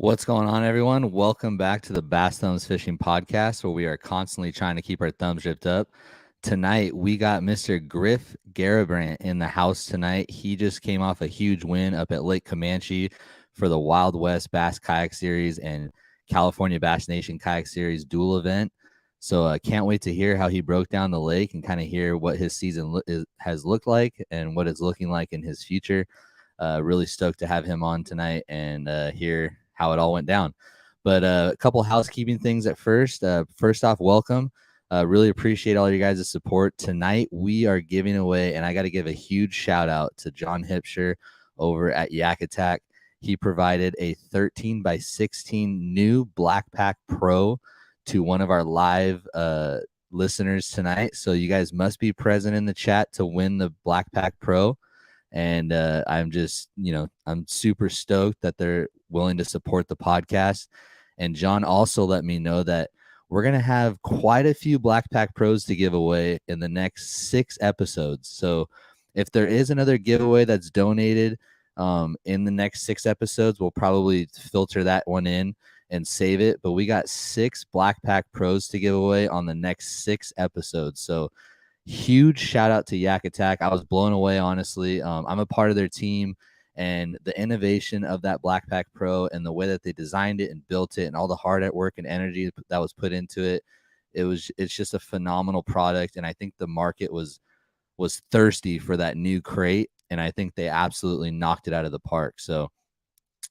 What's going on, everyone? Welcome back to the Bass Thumbs Fishing Podcast, where we are constantly trying to keep our thumbs ripped up. Tonight, we got Mr. Griff Garrabrant in the house tonight. He just came off a huge win up at Lake Comanche for the Wild West Bass Kayak Series and California Bass Nation Kayak Series dual event. So I can't wait to hear how he broke down the lake and kind of hear what his season has looked like and what it's looking like in his future. Really stoked to have him on tonight and hear how it all went down. But a couple housekeeping things at first. First off, welcome. Really appreciate all you guys' support. Tonight, we are giving away, and I got to give a huge shout out to John Hipsher over at Yak Attack. He provided a 13 by 16 new Black Pak Pro to one of our live listeners tonight. So you guys must be present in the chat to win the Black Pak Pro. And I'm just, I'm super stoked that they're willing to support the podcast. And John also let me know that we're going to have quite a few Black Pak Pros to give away in the next 6 episodes. So if there is another giveaway that's donated in the next 6 episodes, we'll probably filter that one in and save it. But we got 6 Black Pak Pros to give away on the next 6 episodes. So huge shout out to Yak Attack. I was blown away, honestly. I'm a part of their team, and the innovation of that Black Pak Pro and the way that they designed it and built it and all the hard work and energy that was put into it, it's just a phenomenal product. And I think the market was thirsty for that new crate, and I think they absolutely knocked it out of the park. So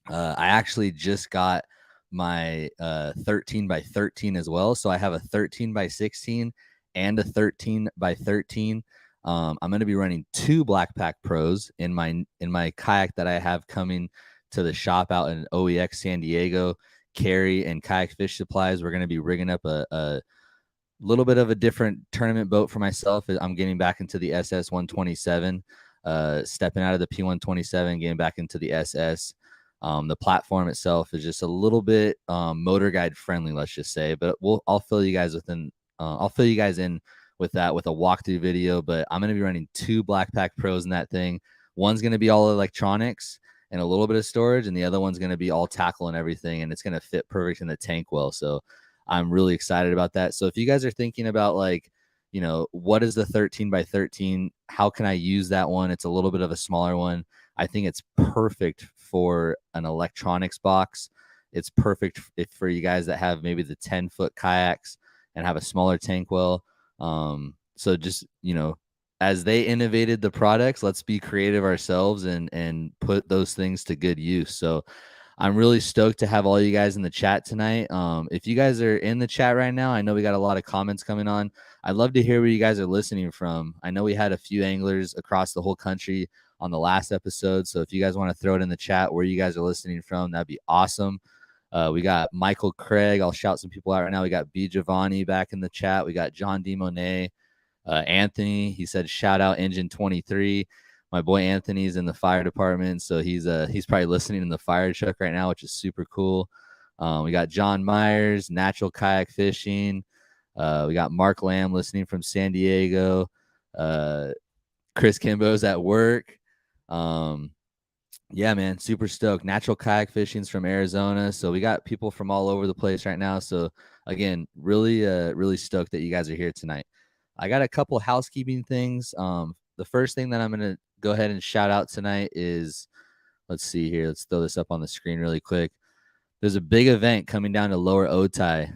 I actually just got my 13 by 13 as well. So I have a 13 by 16 and a 13 by 13. I'm going to be running 2 Black Pak Pros in my kayak that I have coming to the shop out in OEX San Diego. Carry and Kayak Fish Supplies. We're going to be rigging up a little bit of a different tournament boat for myself. I'm getting back into the SS 127, stepping out of the P127, getting back into the SS. The platform itself is just a little bit motor guide friendly, let's just say. But I'll fill you guys in with that with a walkthrough video. But I'm going to be running 2 Black Pak Pros in that thing. One's going to be all electronics and a little bit of storage, and the other one's going to be all tackle and everything, and it's going to fit perfect in the tank well. So I'm really excited about that. So if you guys are thinking about, like, what is the 13 by 13? How can I use that one? It's a little bit of a smaller one. I think it's perfect for an electronics box. It's perfect for you guys that have maybe the 10-foot kayaks and have a smaller tank well. So just, as they innovated the products, let's be creative ourselves and put those things to good use. So I'm really stoked to have all you guys in the chat tonight. If you guys are in the chat right now, I know we got a lot of comments coming on. I'd love to hear where you guys are listening from. I know we had a few anglers across the whole country on the last episode. So if you guys want to throw it in the chat where you guys are listening from, that'd be awesome. We got Michael Craig. I'll shout some people out right now. We got B. Giovanni back in the chat. We got John D. Monet. Anthony, he said, shout out Engine 23. My boy Anthony's in the fire department, so he's probably listening in the fire truck right now, which is super cool. We got John Myers, Natural Kayak Fishing. We got Mark Lamb listening from San Diego. Chris Kimbo's at work. Yeah, man, super stoked. Natural Kayak Fishing's from Arizona, so we got people from all over the place right now. So again, really stoked that you guys are here tonight. I got a couple housekeeping things. The first thing that I'm going to go ahead and shout out tonight is, let's see here. Let's throw this up on the screen really quick. There's a big event coming down to Lower Otay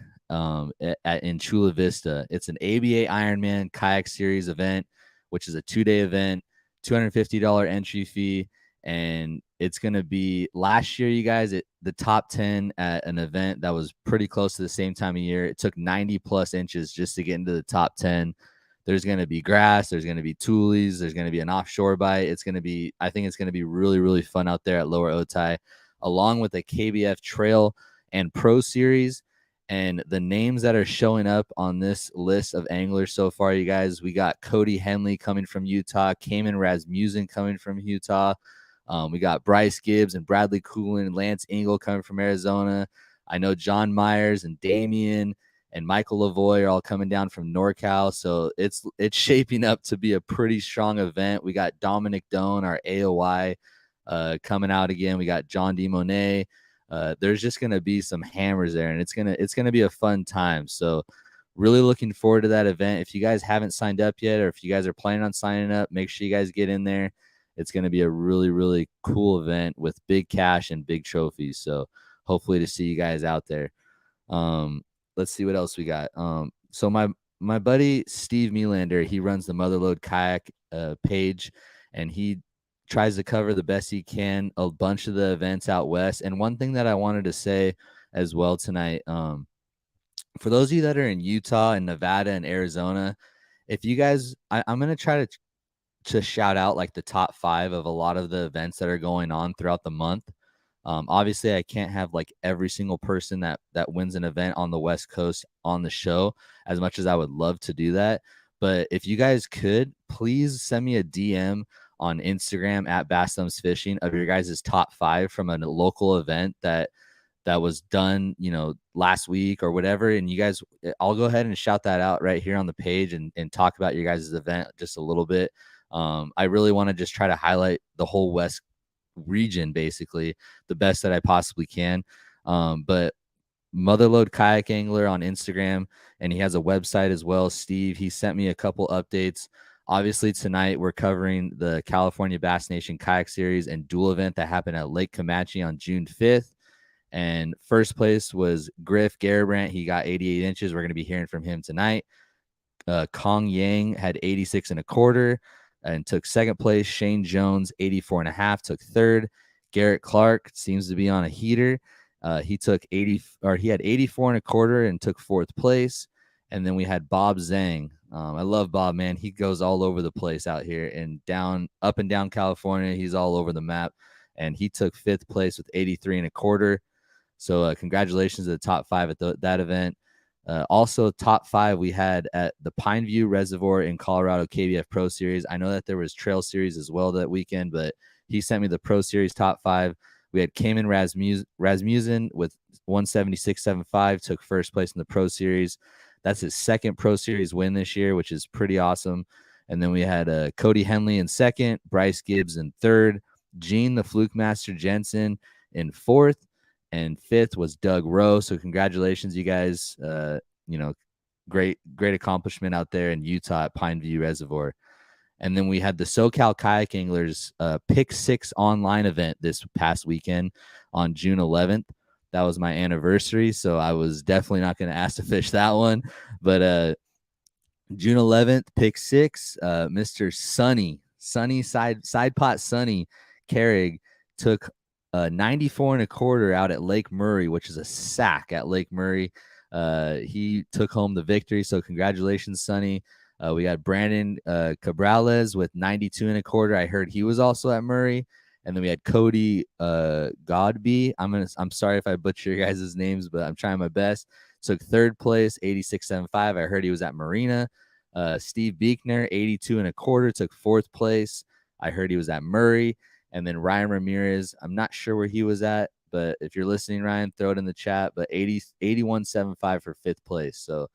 in Chula Vista. It's an ABA Ironman Kayak Series event, which is a 2-day event, $250 entry fee. And it's going to be, last year, you guys, the top 10 at an event that was pretty close to the same time of year. It took 90 plus inches just to get into the top 10. There's going to be grass. There's going to be toolies. There's going to be an offshore bite. I think it's going to be really, really fun out there at Lower Otay, along with the KBF Trail and Pro Series. And the names that are showing up on this list of anglers so far, you guys, we got Cody Henley coming from Utah, Cayman Rasmussen coming from Utah. We got Bryce Gibbs and Bradley Coolin and Lance Engel coming from Arizona. I know John Myers and Damian and Michael Lavoie are all coming down from NorCal. So it's shaping up to be a pretty strong event. We got Dominic Doan, our AOI, coming out again. We got John D. Monet. there's just going to be some hammers there, and it's going to be a fun time. So really looking forward to that event. If you guys haven't signed up yet, or if you guys are planning on signing up, make sure you guys get in there. It's going to be a really, really cool event with big cash and big trophies. So hopefully to see you guys out there. Let's see what else we got. So my buddy Steve Melander, he runs the Motherlode Kayak page, and he tries to cover the best he can a bunch of the events out west. And one thing that I wanted to say as well tonight, for those of you that are in Utah and Nevada and Arizona, if you guys, I'm going to try to shout out like the top 5 of a lot of the events that are going on throughout the month. Obviously I can't have like every single person that wins an event on the West Coast on the show, as much as I would love to do that. But if you guys could, please send me a DM on Instagram at Bass Thumbs Fishing of your guys' top 5 from a local event that was done, last week or whatever. And you guys, I'll go ahead and shout that out right here on the page and talk about your guys' event just a little bit. I really want to just try to highlight the whole West region, basically, the best that I possibly can. But Motherlode Kayak Angler on Instagram, and he has a website as well. Steve, he sent me a couple updates. Obviously, tonight we're covering the California Bass Nation Kayak Series and Duel event that happened at Lake Comanche on June 5th. And first place was Griff Garrabrant. He got 88 inches. We're going to be hearing from him tonight. Kong Yang had 86 and a quarter and took second place. Shane Jones, 84 and a half, took third. Garrett Clark seems to be on a heater. He had 84 and a quarter and took fourth place. And then we had Bob Zhang. I love Bob, man. He goes all over the place out here and up and down California. He's all over the map. And he took fifth place with 83 and a quarter. So congratulations to the top 5 at that event. Also, top 5 we had at the Pineview Reservoir in Colorado KBF Pro Series. I know that there was Trail Series as well that weekend, but he sent me the Pro Series top 5. We had Cayman Rasmussen with 176.75, took first place in the Pro Series. That's his second Pro Series win this year, which is pretty awesome. And then we had Cody Henley in second, Bryce Gibbs in third, Gene the Fluke Master Jensen in fourth, and fifth was Doug Rowe. So congratulations, you guys. Great accomplishment out there in Utah at Pineview Reservoir. And then we had the SoCal Kayak Anglers Pick 6 online event this past weekend on June 11th. That was my anniversary, so I was definitely not going to ask to fish that one. But June 11th, Pick 6, Mr. Sunny Side Pot Sunny Carrig took 94 and a quarter out at Lake Murray, which is a sack at Lake Murray. He took home the victory, so congratulations, Sonny. We got Brandon Cabrales with 92 and a quarter. I heard he was also at Murray. And then we had Cody Godby. I'm sorry if I butcher your guys' names, but I'm trying my best. Took third place, 86.75. I heard he was at Marina. Steve Beekner, 82 and a quarter, took fourth place. I heard he was at Murray. And then Ryan Ramirez, I'm not sure where he was at, but if you're listening, Ryan, throw it in the chat. But 81.75 for fifth place. So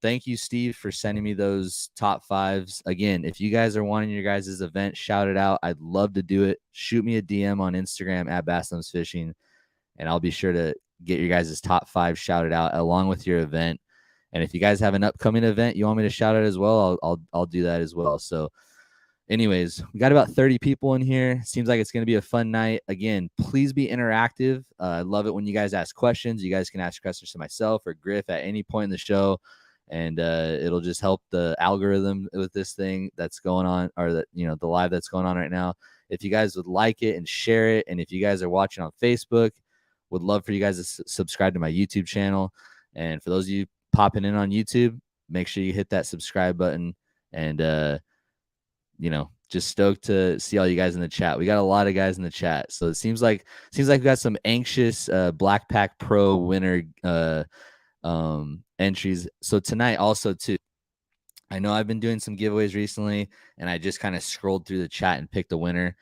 thank you, Steve, for sending me those top 5s. Again, if you guys are wanting your guys' event, shout it out. I'd love to do it. Shoot me a DM on Instagram at Bass Thumbs Fishing, and I'll be sure to get your guys' top 5 shouted out along with your event. And if you guys have an upcoming event you want me to shout out as well, I'll do that as well. So anyways, we got about 30 people in here. Seems like it's going to be a fun night. Again, please be interactive. I love it when you guys ask questions. You guys can ask questions to myself or Griff at any point in the show. And it'll just help the algorithm with this thing that's going on, or that, the live that's going on right now. If you guys would like it and share it, and if you guys are watching on Facebook, would love for you guys to subscribe to my YouTube channel. And for those of you popping in on YouTube, make sure you hit that subscribe button. And just stoked to see all you guys in the chat. We got a lot of guys in the chat, so it seems like we got some anxious Black Pak Pro winner entries. So tonight also too, I know I've been doing some giveaways recently, and I just kind of scrolled through the chat and picked a winner.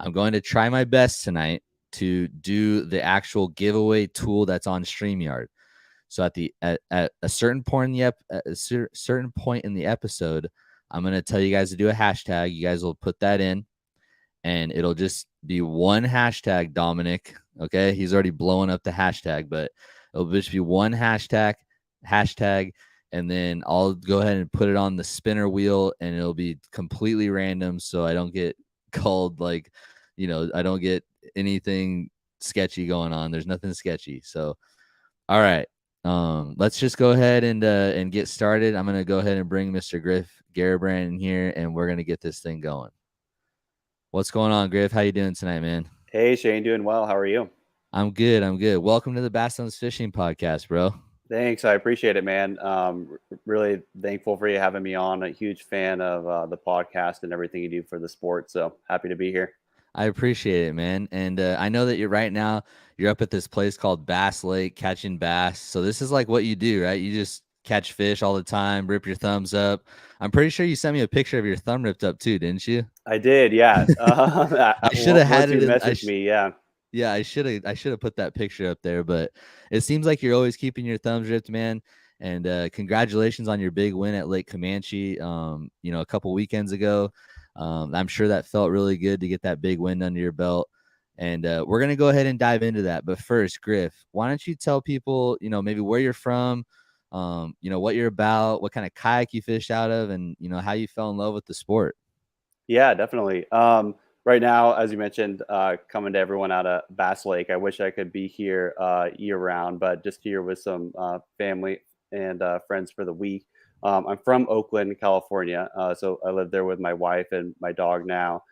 I'm going to try my best tonight to do the actual giveaway tool that's on StreamYard. So at a certain point in the episode, I'm going to tell you guys to do a hashtag. You guys will put that in, and it'll just be one hashtag Dominic. Okay, he's already blowing up the hashtag, but it'll just be one hashtag, and then I'll go ahead and put it on the spinner wheel, and it'll be completely random, so I don't get called like, I don't get anything sketchy going on. There's nothing sketchy. So, all right, let's just go ahead and get started. I'm gonna go ahead and bring Mr. Griff Garrabrant in here, and we're gonna get this thing going. What's going on, Griff? How you doing tonight, man? Hey, Shane, doing well. How are you? I'm good. Welcome to the Bass Zones Fishing Podcast, bro. Thanks. I appreciate it, man. Really thankful for you having me on. A huge fan of the podcast and everything you do for the sport. So happy to be here. I appreciate it, man. And I know that you're up at this place called Bass Lake catching bass. So this is like what you do, right? You just catch fish all the time, rip your thumbs up. I'm pretty sure you sent me a picture of your thumb ripped up too, didn't you? I did, yeah. I should have had Once you it in. messaged me, yeah. Yeah, I should have put that picture up there, but it seems like you're always keeping your thumbs ripped, man. And congratulations on your big win at Lake Comanche. A couple weekends ago. I'm sure that felt really good to get that big win under your belt. And we're gonna go ahead and dive into that. But first, Griff, why don't you tell people, maybe where you're from, what you're about, what kind of kayak you fish out of, and how you fell in love with the sport. Yeah, definitely. Right now, as you mentioned, coming to everyone out of Bass Lake. I wish I could be here year round, but just here with some family and friends for the week. I'm from Oakland, California, so I live there with my wife and my dog now.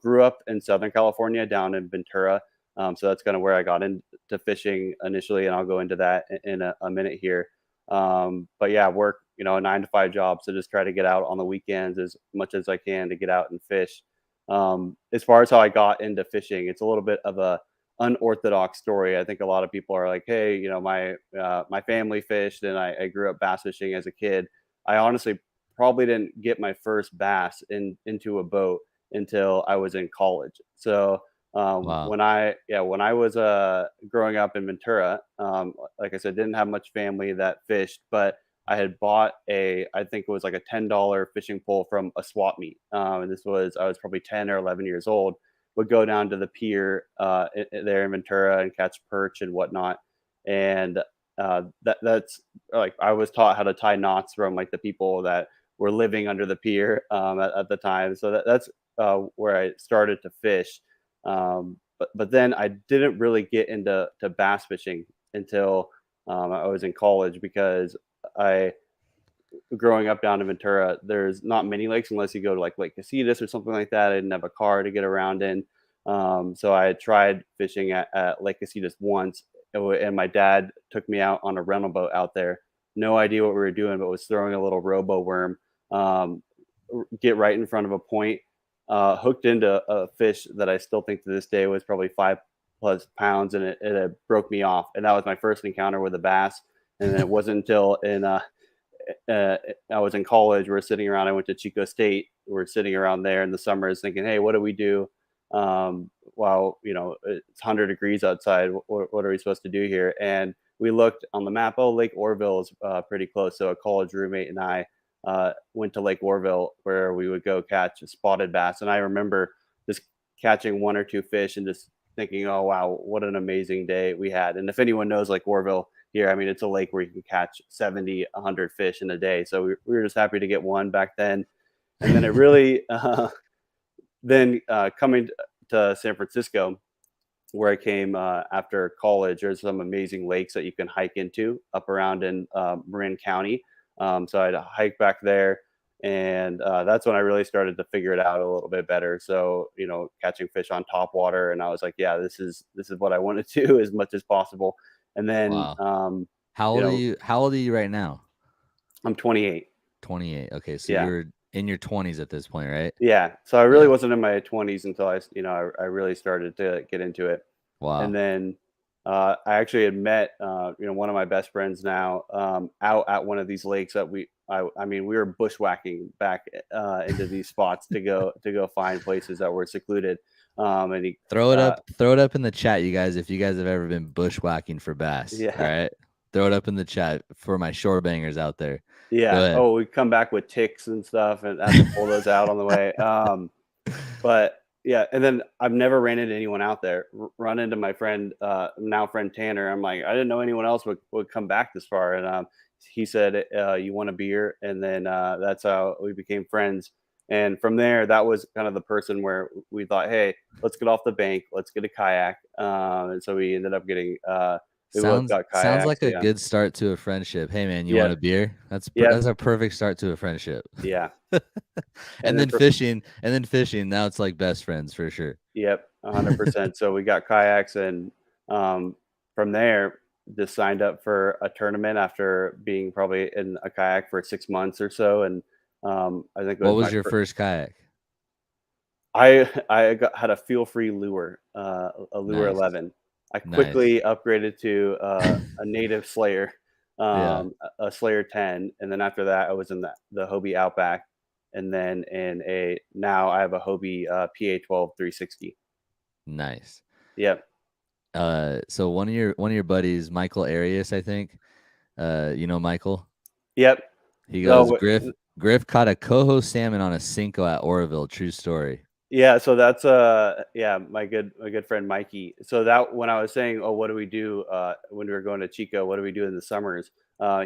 Grew up in Southern California, down in Ventura, so that's kind of where I got into fishing initially, and I'll go into that in a minute here. But yeah, work, a 9 to 5 job. So just try to get out on the weekends as much as I can to get out and fish. As far as how I got into fishing, it's a little bit of a unorthodox story. I think a lot of people are like, hey, my family fished and I grew up bass fishing as a kid. I honestly probably didn't get my first bass into a boat until I was in college. So Wow. when I was growing up in Ventura, like I said, didn't have much family that fished, but I had bought I think it was like a $10 fishing pole from a swap meet. And I was probably 10 or 11 years old, would go down to the pier there in Ventura and catch perch and whatnot. And that's like, I was taught how to tie knots from like the people that were living under the pier at the time. So that's where I started to fish. But then I didn't really get into bass fishing until I was in college because I growing up down in Ventura, there's not many lakes unless you go to like Lake Casitas or something like that. I didn't have a car to get around in. So I had tried fishing at Lake Casitas once, and my dad took me out on a rental boat out there. No idea what we were doing, but was throwing a little robo worm, get right in front of a point, hooked into a fish that I still think to this day was probably 5+ pounds, and it broke me off. And that was my first encounter with a bass. And then it wasn't until I was in college. We were sitting around. I went to Chico State. We're sitting around there in the summers, thinking, "Hey, what do we do? While it's 100 degrees outside. What are we supposed to do here?" And we looked on the map. Oh, Lake Orville is pretty close. So a college roommate and I went to Lake Orville, where we would go catch spotted bass. And I remember just catching one or two fish and just thinking, "Oh wow, what an amazing day we had!" And if anyone knows Lake Orville here, I mean, it's a lake where you can catch 70, 100 fish in a day. So we were just happy to get one back then. And then it really, coming to San Francisco, where I came after college, there's some amazing lakes that you can hike into up around in Marin County. So I'd hike back there. And that's when I really started to figure it out a little bit better. So, catching fish on top water. And I was like, yeah, this is what I want to do as much as possible. And then, Wow. How old are you? How old are you right now? I'm 28. 28. Okay, so Yeah. you're in your 20s at this point, right? Yeah. So I really Yeah. wasn't in my 20s until I really started to get into it. And Wow. then I actually had met, one of my best friends now out at one of these lakes that I mean, we were bushwhacking back into these spots to go find places that were secluded. And he, Throw it up in the chat, you guys, if you guys have ever been bushwhacking for bass. All yeah, right. Throw it up in the chat for my shore bangers out there. Go yeah. ahead. Oh, we come back with ticks and stuff and have to pull those out on the way. But Yeah, and then I've never ran into anyone out there. Run into my friend, now friend Tanner. I'm like, I didn't know anyone else would come back this far, and he said, "You want a beer?" And then that's how we became friends. And from there, that was kind of the person where we thought, "Hey, let's get off the bank, let's get a kayak." And so we ended up getting, we both got Sounds kayaks. like a Yeah, good start to a friendship. Hey man, you yeah, want a beer? yep, That's a perfect start to a friendship. yeah. And And then then fishing. Now it's like best friends for sure. yep, 100%. So we got kayaks, and from there, just signed up for a tournament after being probably in a kayak for 6 months or so. And I think it What was was your first kayak? had a feel free lure, a lure Nice, 11. I nice. quickly upgraded to a native Slayer, Yeah, a Slayer 10, and then after that, I was in the Hobie Outback, and then now I have a Hobie PA 12 360. nice. Yep, So one of your buddies, Michael Arias, I think. You know Michael? yep. He goes, So Griff caught a coho salmon on a Cinco at Oroville. True story. yeah, so that's yeah, my good friend Mikey. So that when I was saying, oh, what do we do when we were going to Chico? What do we do in the summers?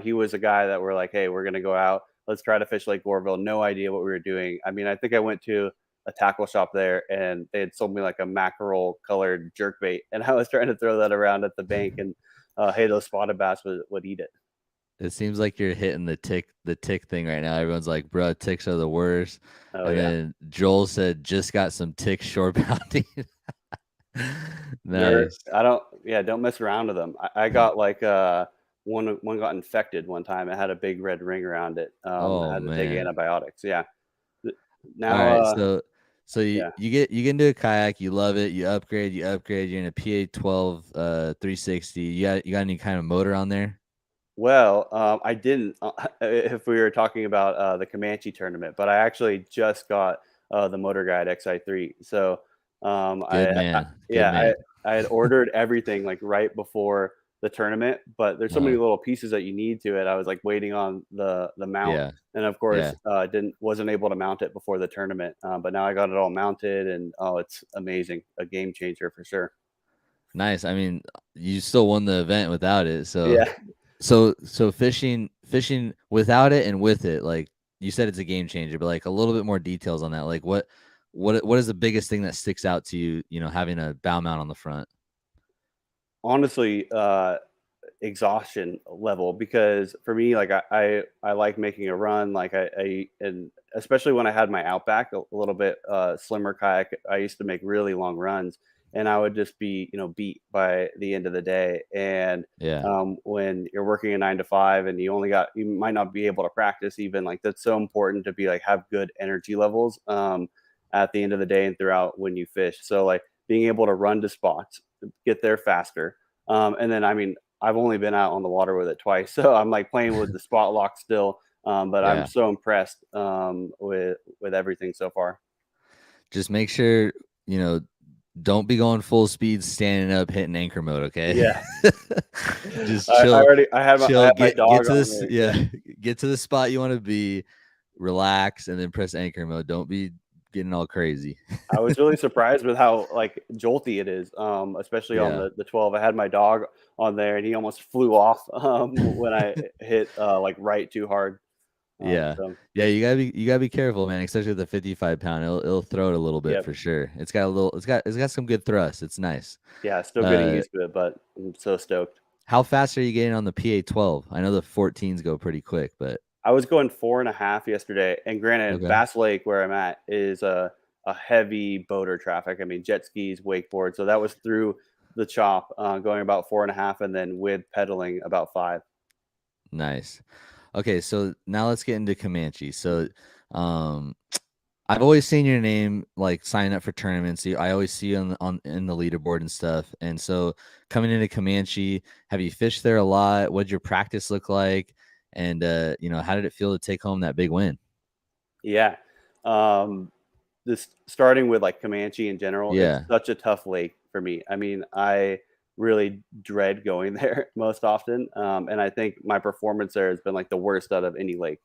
He was a guy that we're like, hey, we're gonna go out. Let's try to fish Lake Oroville. No idea what we were doing. I mean, I think I went to a tackle shop there, and they had sold me like a mackerel colored jerk bait, and I was trying to throw that around at the bank, and hey, those spotted bass would eat it. It seems like you're hitting the tick thing right now. Everyone's like, bro, ticks are the worst. Oh And yeah. then Joel said, just got some tick shore bounty. They're Nice. I don't yeah, don't mess around with them. I got like one got infected one time. It had a big red ring around it. I Oh had to take man. antibiotics. Yeah. Th- All Now right. So yeah. you get into a kayak, you love it, you upgrade, you're in a PA 12 360. You got any kind of motor on there? Well, I didn't if we were talking about the Comanche tournament, but I actually just got the Motor Guide XI3. So Good man. Good yeah, man. I had ordered everything like right before the tournament, but there's so many Uh-huh. little pieces that you need to it. I was like waiting on the mount, Yeah. and of course, Yeah. didn't wasn't able to mount it before the tournament. But now I got it all mounted, and oh, it's amazing, a game changer for sure. Nice. I mean, you still won the event without it. Yeah. So fishing without it and with it, like you said, it's a game changer, but like a little bit more details on that. Like what is the biggest thing that sticks out to you, having a bow mount on the front? Honestly, exhaustion level, because for me, like I like making a run, like and especially when I had my Outback, a little bit slimmer kayak, I used to make really long runs, and I would just be beat by the end of the day. And Yeah. when you're working a 9 to 5 and you might not be able to practice, even like that's so important to be like have good energy levels at the end of the day and throughout when you fish. So like being able to run to spots, get there faster. And then, I mean, I've only been out on the water with it twice, so I'm like playing with the spot lock still. But I'm Yeah. so impressed with everything so far. Just make sure, you know, don't be going full speed standing up hitting anchor mode, okay? Yeah, Just I chill, had my get dog to on this, there. yeah, Yeah, get to the spot you want to be, relax, and then press anchor mode. Don't be getting all crazy. I was really surprised with how like jolty it is, especially on Yeah. the 12. I had my dog on there, and he almost flew off when I hit like right too hard. Yeah. So Yeah, you gotta be careful, man, especially with the 55 pound. It'll throw it a little bit yep, for sure. It's got some good thrust. It's nice. yeah, still getting Uh used to it, but I'm so stoked. how fast are you getting on the PA 12? I know the 14s go pretty quick, but I was going 4.5 yesterday, and granted, okay. Bass Lake, where I'm at, is a heavy boater traffic. I mean, jet skis, wakeboard. So that was through the chop, going about 4.5, and then with pedaling about 5. Nice. Okay, so now let's get into Comanche. So um I've always seen your name like sign up for tournaments. I always see you on in the leaderboard and stuff. And so coming into Comanche, have you fished there a lot? What'd your practice look like? And how did it feel to take home that big win? Yeah. Um, this starting with like Comanche in general, it's Yeah. such a tough lake for me. I mean, I really dread going there most often, and I think my performance there has been like the worst out of any lake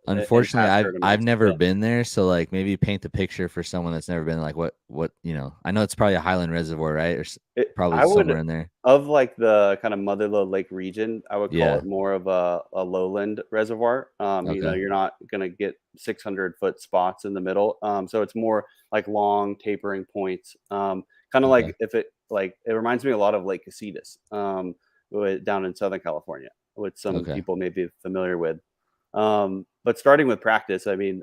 Unfortunately, past I've tournaments. never been there, so like maybe paint the picture for someone that's never been. Like what I know it's probably a highland reservoir, right? Or probably I would, somewhere in there. of like the kind of Mother Lode Lake region, I would call Yeah. it more of a lowland reservoir. Okay. You're not gonna get 600-foot spots in the middle. So it's more like long tapering points. Kind of Okay. like if it reminds me a lot of Lake Casitas, down in Southern California, which some Okay. people may be familiar with. But starting with practice, I mean,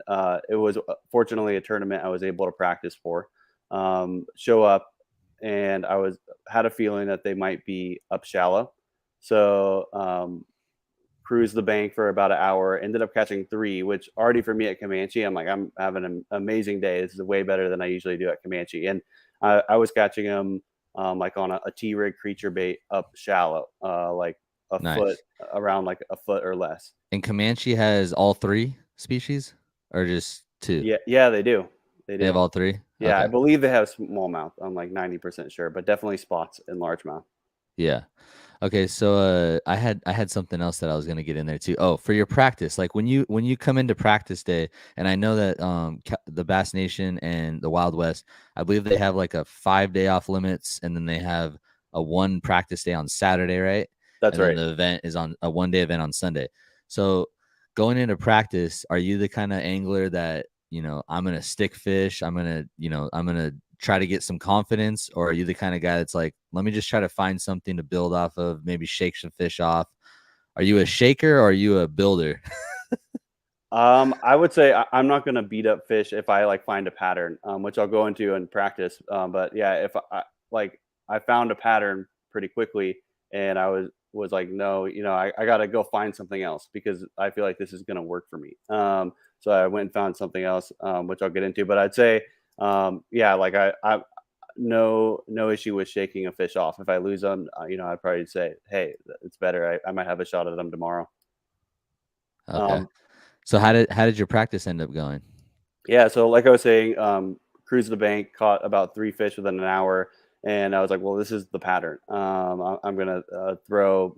it was fortunately a tournament I was able to practice for. Show up, and had a feeling that they might be up shallow. So cruised the bank for about an hour. Ended up catching three, which already for me at Comanche, I'm having an amazing day. This is way better than I usually do at Comanche, and I was catching them like on a T-rig creature bait up shallow, like a foot, Nice. around like a foot or less. And Comanche has all three species, or just two? Yeah, yeah, they do. They They have do. all three. Yeah, I Okay. believe they have smallmouth. I'm like 90% sure, but definitely spots and largemouth. Yeah. Okay, so I had something else that I was gonna get in there too. Oh, for your practice, like when you come into practice day, and I know that the Bass Nation and the Wild West, I believe they have like a 5 day off limits, and then they have a one practice day on Saturday, right? That's And then right. the event is on a 1 day event on Sunday. So going into practice, are you the kind of angler that I'm gonna stick fish, I'm gonna try to get some confidence, or are you the kind of guy that's like, let me just try to find something to build off of, maybe shake some fish off? Are you a shaker or are you a builder? I would say I'm not going to beat up fish if I like find a pattern, which I'll go into in practice. But yeah, if like I found a pattern pretty quickly, and I was like, no, I got to go find something else because I feel like this is going to work for me. So I went and found something else, which I'll get into. But I'd say, yeah, like I no issue with shaking a fish off. If I lose them, I'd probably say, hey, it's better. I might have a shot at them tomorrow. Okay. Um, So how did your practice end up going? Yeah, so like I was saying, cruised the bank, caught about three fish within an hour, and I was like, "Well, this is the pattern. I'm gonna throw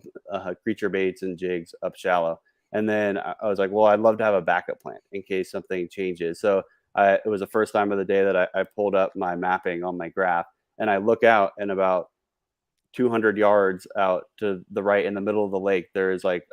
creature baits and jigs up shallow." And then I was like, "Well, I'd love to have a backup plan in case something changes." So it was the first time of the day that I pulled up my mapping on my graph, and I look out, and about 200 yards out to the right in the middle of the lake, there's like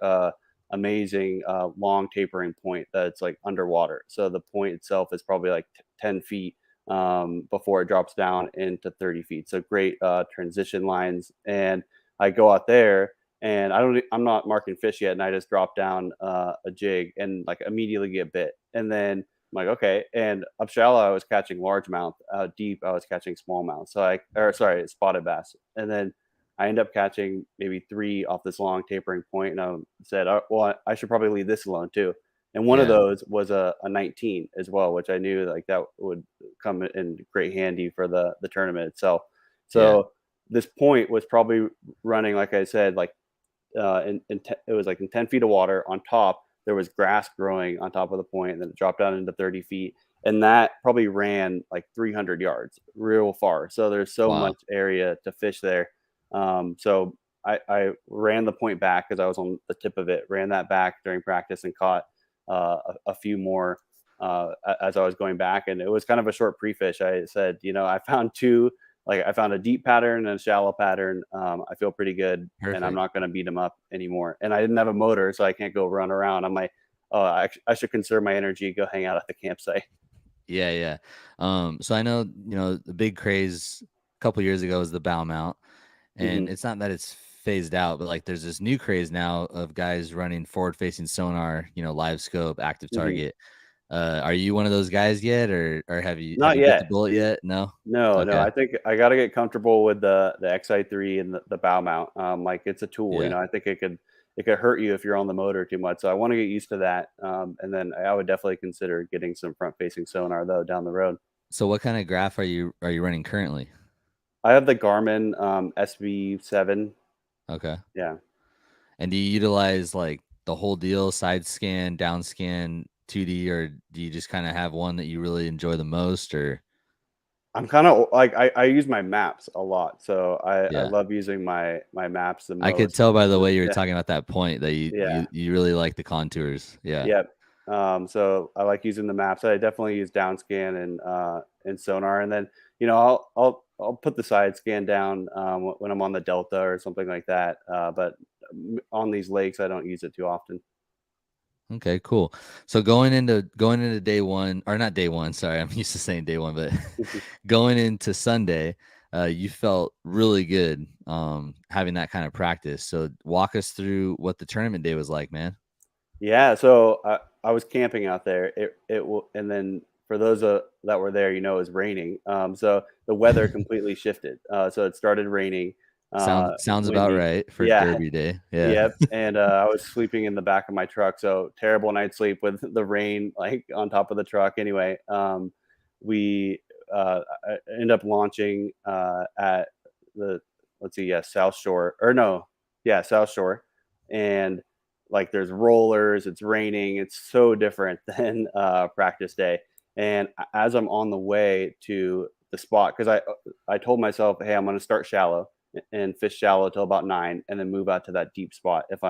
amazing long tapering point that's like underwater. So the point itself is probably like 10 feet before it drops down into 30 feet. So great transition lines. And I go out there, and I'm not marking fish yet. And I just drop down a jig and like immediately get bit. And then I'm like, okay. And up shallow, I was catching largemouth. Deep, I was catching smallmouth. Sorry, spotted bass. And then I end up catching maybe three off this long tapering point, and I said, "Well, I should probably leave this alone too." And one of Yeah. those was a 19 as well, which I knew like that would come in great handy for the tournament itself. Yeah. So this point was probably running, like I said, like it was like in 10 feet of water. On top, there was grass growing on top of the point, and then it dropped down into 30 feet. And that probably ran like 300 yards, real far. So there's so Wow. much area to fish there. So I ran the point back because I was on the tip of it, ran that back during practice and caught a few more as I was going back. And it was kind of a short pre-fish. I said, I found two, like I found a deep pattern and a shallow pattern. I feel pretty good, and I'm Perfect. not going to beat them up anymore. And I didn't have a motor, so I can't go run around. I'm like, oh, I should conserve my energy, go hang out at the campsite. Yeah, yeah. So I know, the big craze a couple years ago was the bow mount. Hmm. And it's not that it's phased out, but like there's this new craze now of guys running forward facing sonar, live scope, active Hmm. target. Are you one of those guys yet, or have you have Not you bit the yet. bullet yet? No? No, no. Okay. I think I got to get comfortable with the XI3 and the bow mount. Like it's a tool, Yeah. I think it could hurt you if you're on the motor too much. So I want to get used to that. And then I would definitely consider getting some front facing sonar though down the road. So what kind of graph are you running currently? I have the Garmin SV7. Okay. Yeah. And do you utilize like the whole deal, side scan, down scan, 2D, or do you just kind of have one that you really enjoy the most? Or I'm kind of like I use my maps a lot, so I yeah. love using my maps the I could most. tell by the way you were Yeah, talking about that point that you yeah, you you really like the contours. Yeah. yeah. So I like using the maps. I definitely use downscan and sonar, and then I'll put the side scan down when I'm on the delta or something like that. But on these lakes, I don't use it too often. Okay, cool. So going into day one, or not day one, sorry, I'm used to saying day one, but going into Sunday, you felt really good having that kind of practice. So walk us through what the tournament day was like, man. Yeah, so I was camping out there. And then for those that were there, it was raining. So the weather completely shifted. So it started raining, Sounds about windy. right for Yeah, Derby Day. Yeah. yep. And I was sleeping in the back of my truck, so terrible night's sleep with the rain like on top of the truck. Anyway, we I end up launching at the let's see, yeah, South Shore or no, yeah, South Shore, and like there's rollers, it's raining, it's so different than practice day. And as I'm on the way to the spot, because I told myself, hey, I'm going to start shallow and fish shallow till about 9 and then move out to that deep spot if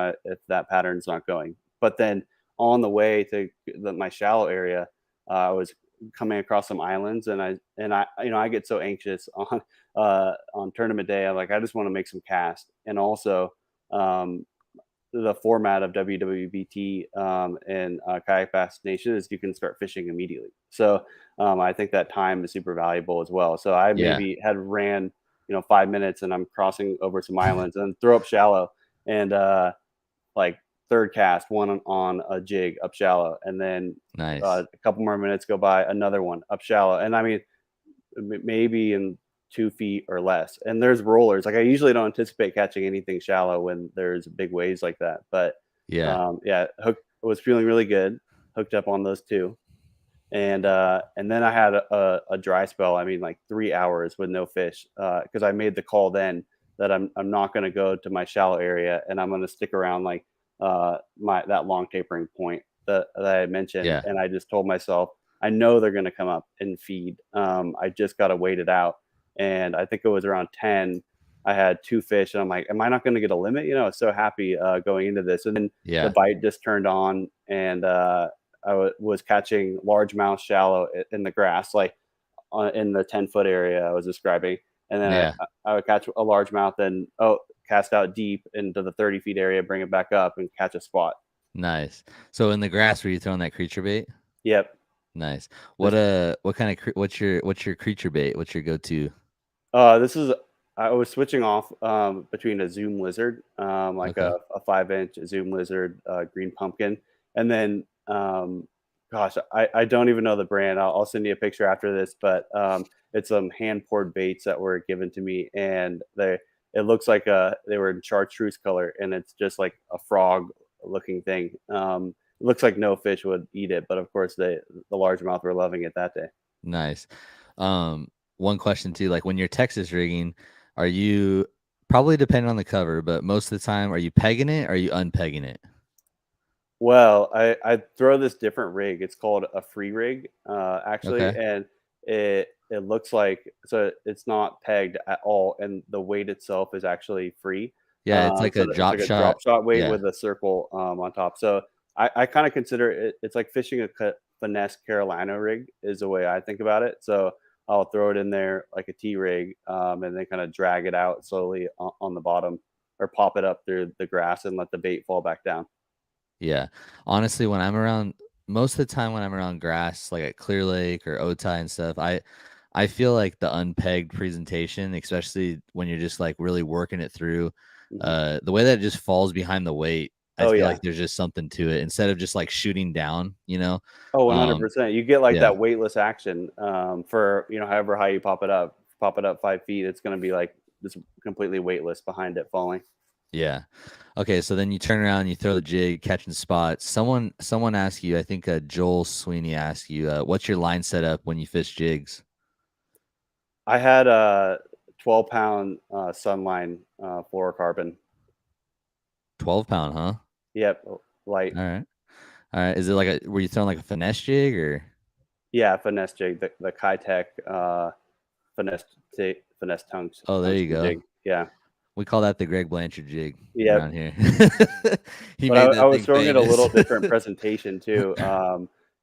that pattern's not going. But then on the way to my shallow area, I was coming across some islands, and I I get so anxious on tournament day. I'm like, I just want to make some cast. And also um the format of WWBT and Kayak Bass Nation is you can start fishing immediately. So I think that time is super valuable as well. So I Yeah. maybe had ran 5 minutes, and I'm crossing over some islands and throw up shallow, and like third cast one on a jig up shallow, and then Nice. a couple more minutes go by, another one up shallow, and I mean maybe in 2 feet or less. And there's rollers. Like I usually don't anticipate catching anything shallow when there's big waves like that. But Yeah. yeah, hook was feeling really good. Hooked up on those two, and then I had a dry spell. I mean, like 3 hours with no fish because I made the call then that I'm not going to go to my shallow area, and I'm going to stick around like my that long tapering point that I mentioned. Yeah. And I just told myself, I know they're going to come up and feed. I just got to wait it out. And I think it was around 10. I had two fish, and I'm like, am I not going to get a limit? I was so happy going into this. And then the Yeah. bite just turned on, and was catching largemouth shallow in the grass, like in the 10-foot area I was describing. And then Yeah. I would catch a largemouth and cast out deep into the 30 feet area, bring it back up, and catch a spot. Nice. So in the grass, were you throwing that creature bait? Yep. Nice. This What kind of what's your creature bait? What's your go-to? this is I was switching off between a Zoom Lizard, like Okay. a 5-inch Zoom Lizard, green pumpkin, and then gosh, I don't even know the brand. I'll send you a picture after this, but it's some hand poured baits that were given to me, and it looks like they were in chartreuse color, and it's just like a frog looking thing. It looks like no fish would eat it, but of course the largemouth were loving it that day. Nice. One question too, like when you're Texas rigging, are you probably depending on the cover, but most of the time, are you pegging it or are you unpegging it? Well, I throw this different rig. It's called a free rig, actually, Okay. and it looks like, so it's not pegged at all, and the weight itself is actually free. Yeah, it's like So a it's drop like a shot. drop shot weight Yeah. with a circle on top. So I kind of consider it. It's like fishing a finesse Carolina rig is the way I think about it. So I'll throw it in there like a T rig, and then kind of drag it out slowly on the bottom, or pop it up through the grass and let the bait fall back down. Yeah. Honestly, most of the time when I'm around grass, like at Clear Lake or Otay and stuff, I feel like the unpegged presentation, especially when you're just like really working it through, Mhm. the way that it just falls behind the weight, I Oh feel yeah. like there's just something to it instead of just like shooting down. Oh, Um, 100%. You get like yeah, that weightless action for however high you pop it up. Pop it up 5 feet, it's going to be like just completely weightless behind it falling. yeah. Okay, so then you turn around, you throw the jig, catching spots. Someone asked you, I think Joel Sweeney asked you, what's your line setup when you fish jigs? I had a 12-pound Sunline fluorocarbon. 12 pound, huh? Yep, light. All right. All right. Is it like were you throwing like a finesse jig or? Yeah, finesse jig, the Kitech finesse finesse Oh, there you tungsten go. jig. Yeah. We call that the Greg Blanchard jig Yeah, around here. He but made I that was thing throwing it a famous. little different presentation too,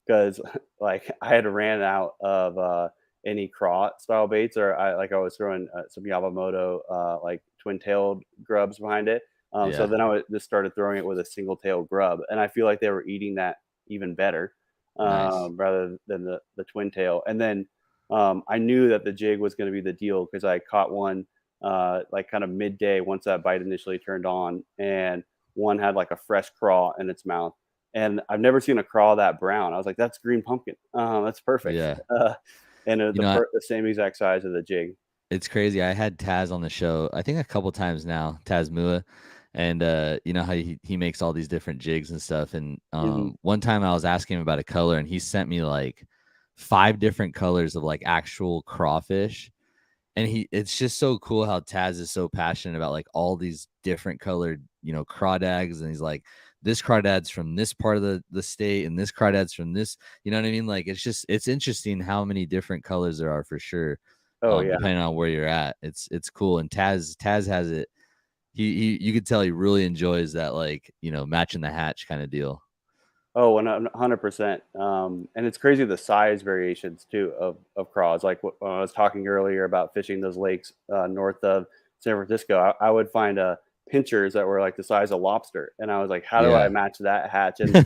because like I had ran out of any craw style baits, or I was throwing some Yamamoto like twin tailed grubs behind it. So Yeah, then just started throwing it with a single tail grub, and I feel like they were eating that even better nice. rather than the twin tail. And then I knew that the jig was going to be the deal because I caught one like kind of midday once that bite initially turned on, and one had like a fresh craw in its mouth. And I've never seen a craw that brown. I was like, that's green pumpkin. That's perfect. Yeah. And it was You know, the same exact size of the jig. it's crazy. I had Taz on the show, I think a couple times now, Taz Mua, and you know how he makes all these different jigs and stuff. And Hmm. one time I was asking him about a color, and he sent me like 5 different colors of like actual crawfish. And it's just so cool how Taz is so passionate about like all these different colored, crawdads. And he's like, this crawdad's from this part of the state, and this crawdad's from this, you know what I mean? Like, it's interesting how many different colors there are for sure. Oh yeah. Depending on where you're at. It's cool. And Taz has it. He you could tell he really enjoys that, like, matching the hatch kind of deal. Oh, 100%. And it's crazy the size variations too of craws. Like when I was talking earlier about fishing those lakes north of San Francisco, I would find pinchers that were like the size of lobster, and I was like, how do I Yeah. match that hatch? And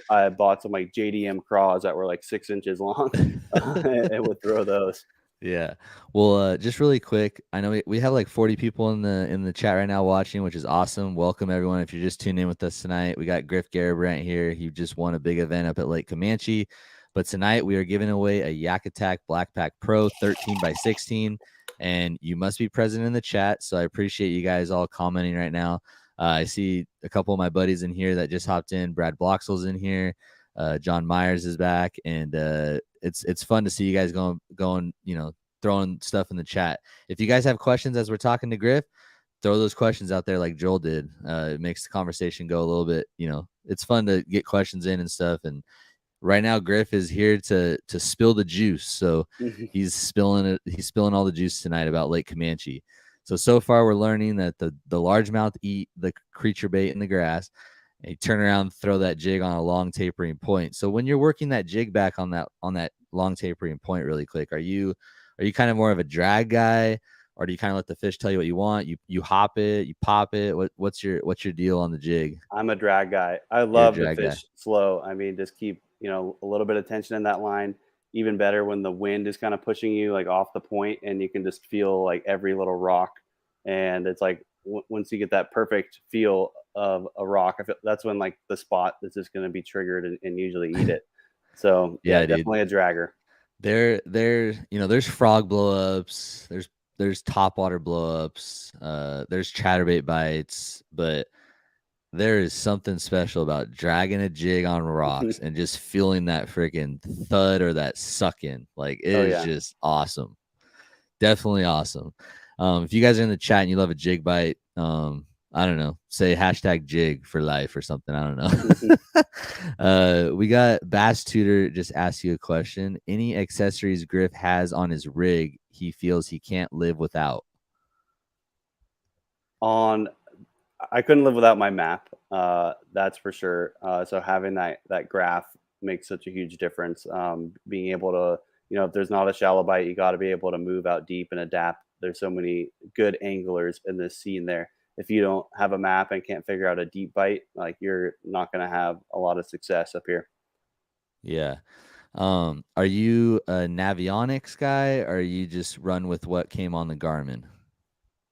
I bought some like JDM craws that were like 6 inches long, and would throw those. Yeah. Well, just really quick, I know we have like 40 people in the chat right now watching, which is awesome. Welcome everyone. If you're just tuning in with us tonight, we got Griff Garrabrant here. He just won a big event up at Lake Comanche. But tonight we are giving away a Yak Attack Black Pak Pro 13 by 16. And you must be present in the chat. So I appreciate you guys all commenting right now. I see a couple of my buddies in here that just hopped in. Brad Bloxell's in here. John Myers is back, and it's fun to see you guys going, throwing stuff in the chat. If you guys have questions as we're talking to Griff, throw those questions out there like Joel did. It makes the conversation go a little bit, it's fun to get questions in and stuff. And right now Griff is here to spill the juice. So he's spilling it. He's spilling all the juice tonight about Lake Comanche. So far we're learning that the largemouth eat the creature bait in the grass. And you turn around, throw that jig on a long tapering point. So when you're working that jig back on that long tapering point really quick, are you kind of more of a drag guy, or do you kind of let the fish tell you what you want? You hop it, you pop it. What's your deal on the jig? I'm a drag guy. I You're a love to drag guy. fish slow. I mean, just keep, a little bit of tension in that line. Even better when the wind is kind of pushing you like off the point, and you can just feel like every little rock. And it's like once you get that perfect feel of a rock, that's when like the spot is just going to be triggered and usually eat it. So yeah, Yeah, dude. definitely a dragger. There's frog blowups, there's topwater blowups, there's chatterbait bites, but there is something special about dragging a jig on rocks and just feeling that freaking thud or that suck in. Like, it Oh is yeah. just awesome. Definitely awesome. If you guys are in the chat and you love a jig bite, I don't know, say hashtag jig for life or something. I don't know. We got Bass Tutor just asked you a question. Any accessories Griff has on his rig he feels he can't live without? I couldn't live without my map. That's for sure. So having that graph makes such a huge difference. Being able to, if there's not a shallow bite, you got to be able to move out deep and adapt. There's so many good anglers in this scene there. If you don't have a map and can't figure out a deep bite, like you're not going to have a lot of success up here. Yeah. Are you a Navionics guy, or you just run with what came on the Garmin?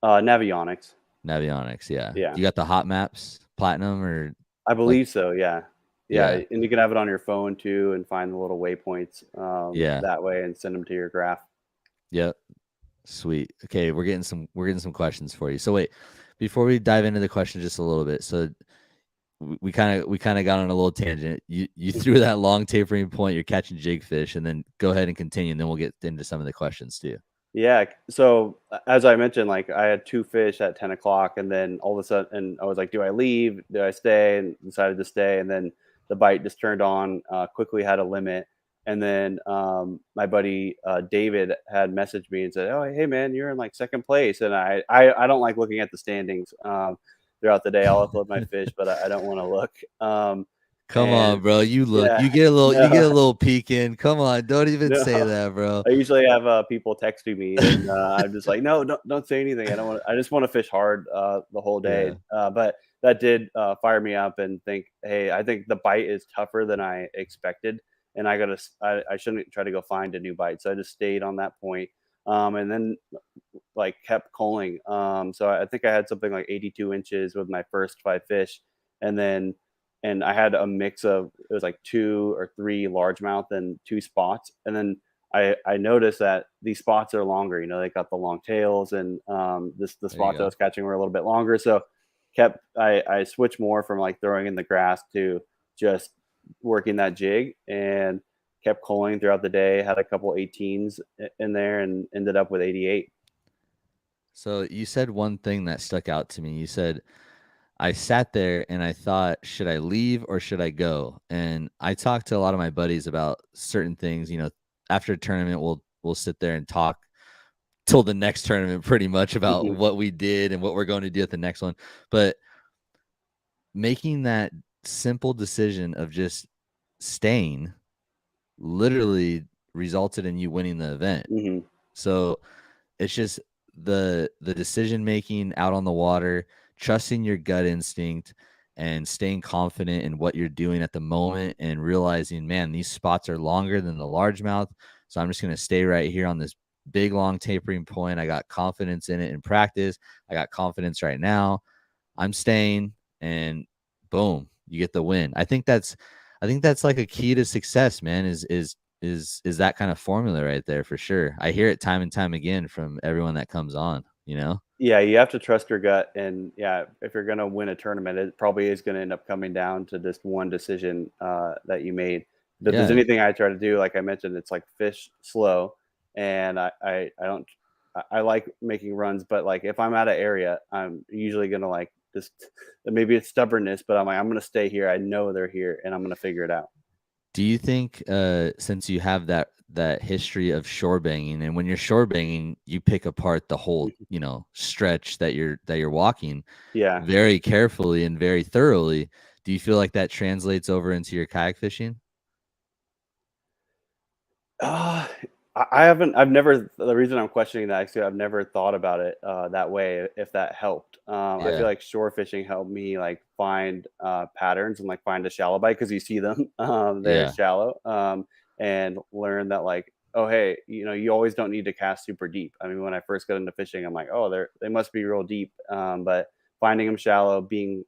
Navionics. Navionics, yeah. Yeah. You got the hot maps, platinum, or I like, believe so. Yeah. yeah, Yeah. And you can have it on your phone too and find the little waypoints yeah, that way and send them to your graph. yep. Sweet. Okay, we're getting some questions for you. So wait, before we dive into the question just a little bit, so we kind of got on a little tangent. You threw that long tapering point. You're catching jigfish, and then go ahead and continue, and then we'll get into some of the questions too. Yeah. So as I mentioned, like I had 2 fish at 10 o'clock, and then all of a sudden, and I was like, do I leave? Do I stay? And decided to stay. And then the bite just turned on, quickly had a limit. And then my buddy David had messaged me and said, "Oh, hey man, you're in like second place." And I don't like looking at the standings throughout the day. I'll upload my fish, but I don't want to look. Come And on, bro. You look. yeah, You get no, a little peek in. Come on. Don't even no. say that, bro. I usually have people texting me, and I'm just like, no, don't say anything. I don't want. I just want to fish hard the whole day. Yeah. But that did fire me up and think, hey, I think the bite is tougher than I expected, and I shouldn't try to go find a new bite. So I just stayed on that point, and then like kept culling. So I think I had something like 82 inches with my first 5 fish, and then and I had a mix of it was like 2 or 3 largemouth and 2 spots, and then I noticed that these spots are longer. You know, they got the long tails, and the There you spots I go. was catching were a little bit longer. So I switched more from like throwing in the grass to just working that jig and kept culling throughout the day. Had a couple 18s in there and ended up with 88. So you said one thing that stuck out to me. You said, I sat there and I thought, should I leave or should I go? And I talked to a lot of my buddies about certain things. You know, after a tournament, we'll sit there and talk till the next tournament pretty much about Mhm, what we did and what we're going to do at the next one. But making that simple decision of just staying literally resulted in you winning the event. mhm. So it's just the decision making out on the water, trusting your gut instinct and staying confident in what you're doing at the moment and realizing, man, these spots are longer than the largemouth. So I'm just going to stay right here on this big long tapering point. I got confidence in it in practice. I got confidence right now. I'm staying, and boom, you get the win. I think that's like a key to success, man, is that kind of formula right there for sure. I hear it time and time again from everyone that comes on, you know? Yeah, you have to trust your gut, and yeah, if you're gonna win a tournament, it probably is gonna end up coming down to just one decision that you made. If there's Yeah. anything I try to do, like I mentioned, it's like fish slow, and I don't I like making runs, but like if I'm out of area, I'm usually gonna like just maybe it's stubbornness, but I'm like I'm gonna stay here. I know they're here, and I'm gonna figure it out. Do you think since you have that history of shore banging, and when you're shore banging, you pick apart the whole, Mhm. you know, stretch that you're walking Yeah. very carefully and very thoroughly. Do you feel like that translates over into your kayak fishing? Uh, I haven't. I've never. The reason I'm questioning that actually, I've never thought about it that way. If that helped, I feel Yeah. like shore fishing helped me like find patterns and like find a shallow bite because you see them there Yeah. shallow, and learn that like, oh hey, you know, you always don't need to cast super deep. I mean, when I first got into fishing, I'm like, oh, they must be real deep, but finding them shallow, being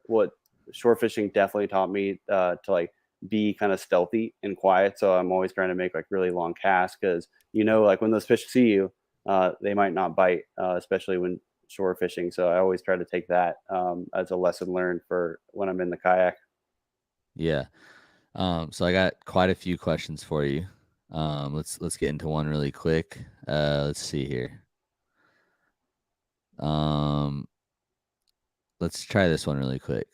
what shore fishing definitely taught me to like be kind of stealthy and quiet. So I'm always trying to make like really long casts because you know, like when those fish see you, they might not bite, especially when shore fishing. So I always try to take that as a lesson learned for when I'm in the kayak. Yeah. So I got quite a few questions for you. Let's get into one really quick. Let's see here. Um, let's try this one really quick.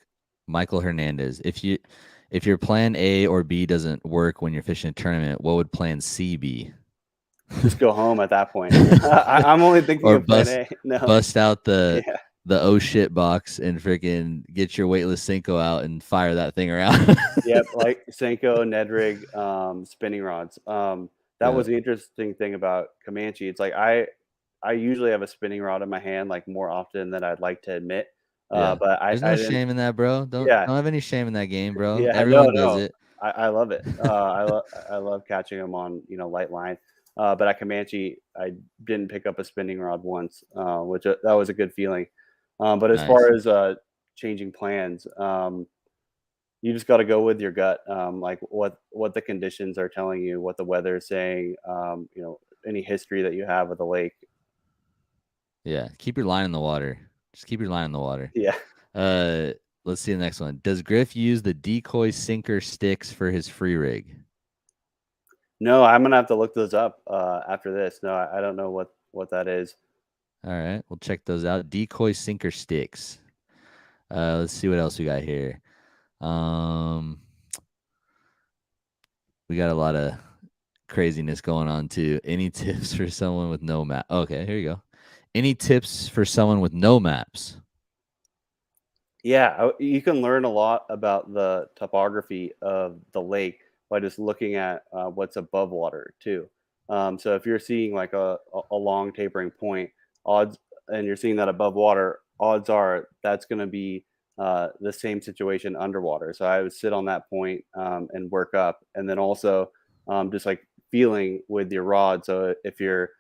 Michael Hernandez, if your plan A or B doesn't work when you're fishing a tournament, what would plan C be? Just go home at that point. I'm only thinking Or of plan A. No, bust out yeah, the oh shit box and freaking get your weightless Senko out and fire that thing around. yep, like Senko, Ned rig, spinning rods. That Yeah. was the interesting thing about Comanche. It's like I usually have a spinning rod in my hand like more often than I'd like to admit. Yeah. But There's I no didn't. shame in that, bro. Yeah, Don't have any shame in that game, bro. yeah, no, Everyone does no, it. I love it. I love catching them on light line. But at Comanche, I didn't pick up a spinning rod once, which that was a good feeling. But as Nice. far as changing plans, you just got to go with your gut, like what the conditions are telling you, what the weather is saying, you know, any history that you have with the lake. Yeah. Keep your line in the water. Just keep your line in the water. Yeah. Uh let's see the next one. Does Griff use the decoy sinker sticks for his free rig? No, I'm gonna have to look those up after this. No, I don't know what that is. All right, we'll check those out. Decoy sinker sticks. Let's see what else we got here. Um, we got a lot of craziness going on too. Any tips for someone with no map? Okay, here you go. Any tips for someone with no maps? Yeah, you can learn a lot about the topography of the lake by just looking at what's above water too. So if you're seeing like a long tapering point, odds, and you're seeing that above water, odds are that's going to be the same situation underwater. So I would sit on that point and work up, and then also just like feeling with your rod. So if you're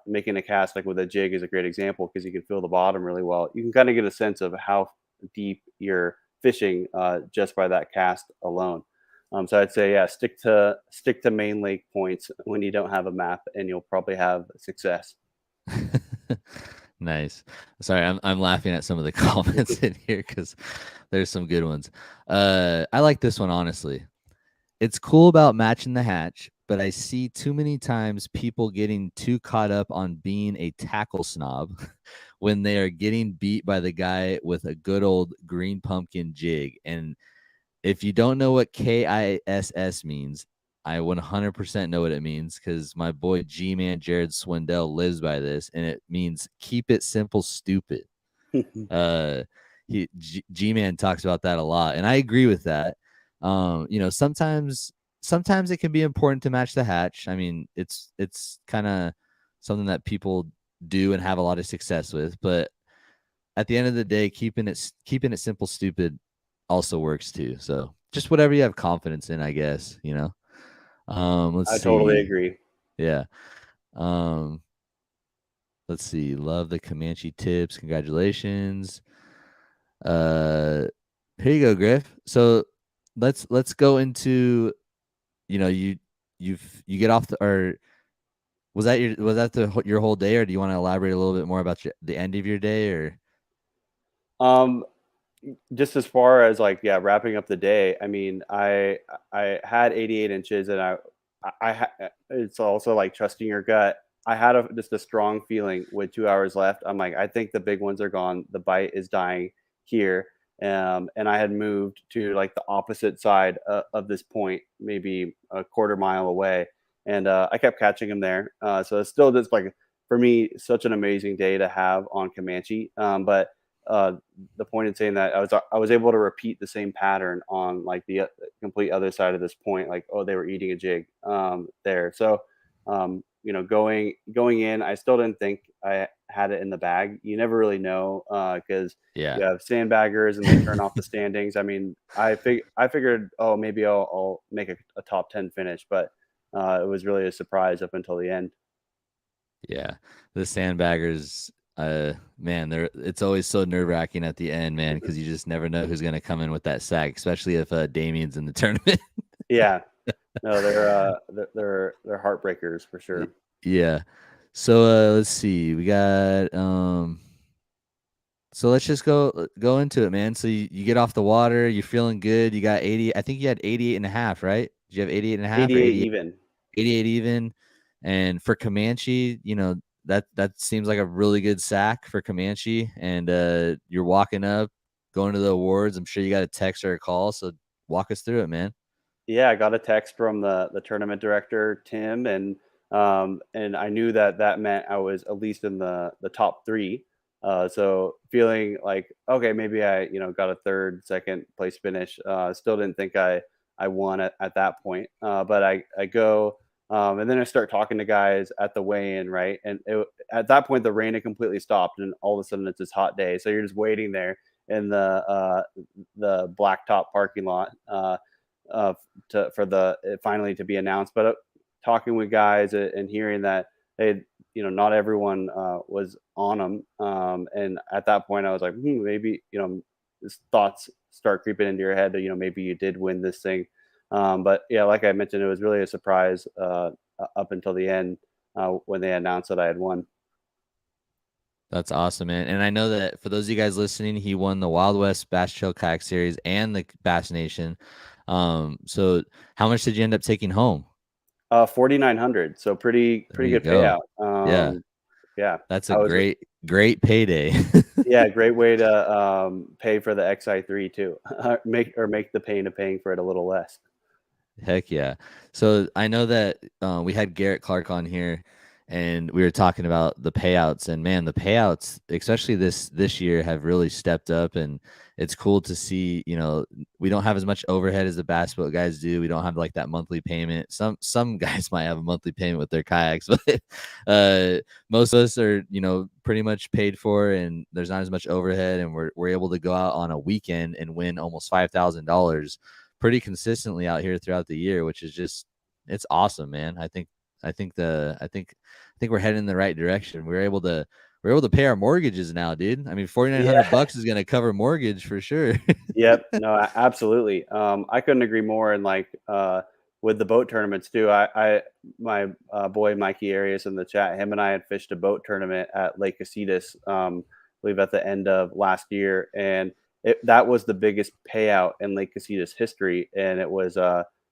making a cast like with a jig is a great example because you can feel the bottom really well. You can kind of get a sense of how deep you're fishing just by that cast alone. So I'd say, yeah, stick to main lake points when you don't have a map, and you'll probably have success. Nice. Sorry, I'm laughing at some of the comments in here because there's some good ones. I like this one honestly. It's cool about matching the hatch, but I see too many times people getting too caught up on being a tackle snob when they are getting beat by the guy with a good old green pumpkin jig. And if you don't know what KISS means, I 100% know what it means because my boy G-Man Jared Swindell lives by this, and it means keep it simple, stupid. Uh, G-Man talks about that a lot, and I agree with that. Sometimes it can be important to match the hatch. I mean, it's kind of something that people do and have a lot of success with, but at the end of the day, keeping it simple, stupid also works too. So just whatever you have confidence in, I guess, let's I totally see. agree. Yeah. Um, let's see. Love the Comanche tips. Congratulations. Uh here you go, Griff. So let's go into, you get off or was that your whole day, or do you want to elaborate a little bit more about the end of your day, or Um, just as far as like, yeah, wrapping up the day. I mean, I had 88 inches, and it's also like trusting your gut. I had just a strong feeling with 2 hours left. I'm like, I think the big ones are gone. The bite is dying here. And I had moved to like the opposite side of this point, maybe a quarter mile away, and I kept catching them there. So it's still just like for me such an amazing day to have on Comanche. But uh, the point in saying that I was able to repeat the same pattern on like the complete other side of this point. Like, oh, they were eating a jig there. So going in, I still didn't think I had it in the bag. You never really know because yeah. you have sandbaggers and they turn off the standings. I mean, I figured, oh, maybe I'll make a top 10 finish, but it was really a surprise up until the end. Yeah. The sandbaggers, man, it's always so nerve-wracking at the end, man, because you just never know who's gonna come in with that sack, especially if Damien's in the tournament. Yeah, no, they're heartbreakers for sure. Yeah. So let's see. We got so let's just go into it, man. So you get off the water, you're feeling good. You got 80. I think you had 88 and a half, right? Did you have 88 and a half or 88 88? even. 88 even. And for Comanche, that seems like a really good sack for Comanche. And you're walking up, going to the awards. I'm sure you got a text or a call. So walk us through it, man. Yeah, I got a text from the tournament director, Tim, and I knew that that meant I was at least in the top three. So feeling like, okay, maybe I got a third, second place finish. Still didn't think I won at that point. But I go and then I start talking to guys at the weigh-in, right? And at that point, the rain had completely stopped, and all of a sudden it's this hot day. So you're just waiting there in the blacktop parking lot. Uh, for the finally to be announced. But talking with guys and hearing that, hey, not everyone was on them, and at that point I was like, maybe thoughts start creeping into your head that maybe you did win this thing. But yeah, like I mentioned, it was really a surprise up until the end when they announced that I had won. That's awesome, man. And I know that for those of you guys listening, he won the Wild West Bass Trail Kayak Series and the Bass Nation. So how much did you end up taking home? 4,900, so There pretty you good go. payout. Yeah, Yeah, that's a I was great payday. Yeah, great way to pay for the XI3 too. Make the pain of paying for it a little less. Heck yeah. So I know that we had Garrett Clark on here and we were talking about the payouts, and man, the payouts, especially this year, have really stepped up, and it's cool to see, we don't have as much overhead as the bass boat guys do. We don't have like that monthly payment. Some guys might have a monthly payment with their kayaks, but most of us are, pretty much paid for, and there's not as much overhead, and we're able to go out on a weekend and win almost $5,000 pretty consistently out here throughout the year, which is just, it's awesome, man. I think we're heading in the right direction. We're able to pay our mortgages now, dude. I mean, Yeah. $4,900 is gonna cover mortgage for sure. Yep. No, absolutely. I couldn't agree more. And like with the boat tournaments too, my boy Mikey Arias in the chat, him and I had fished a boat tournament at Lake Casitas, I believe at the end of last year, and that was the biggest payout in Lake Casitas history, and it was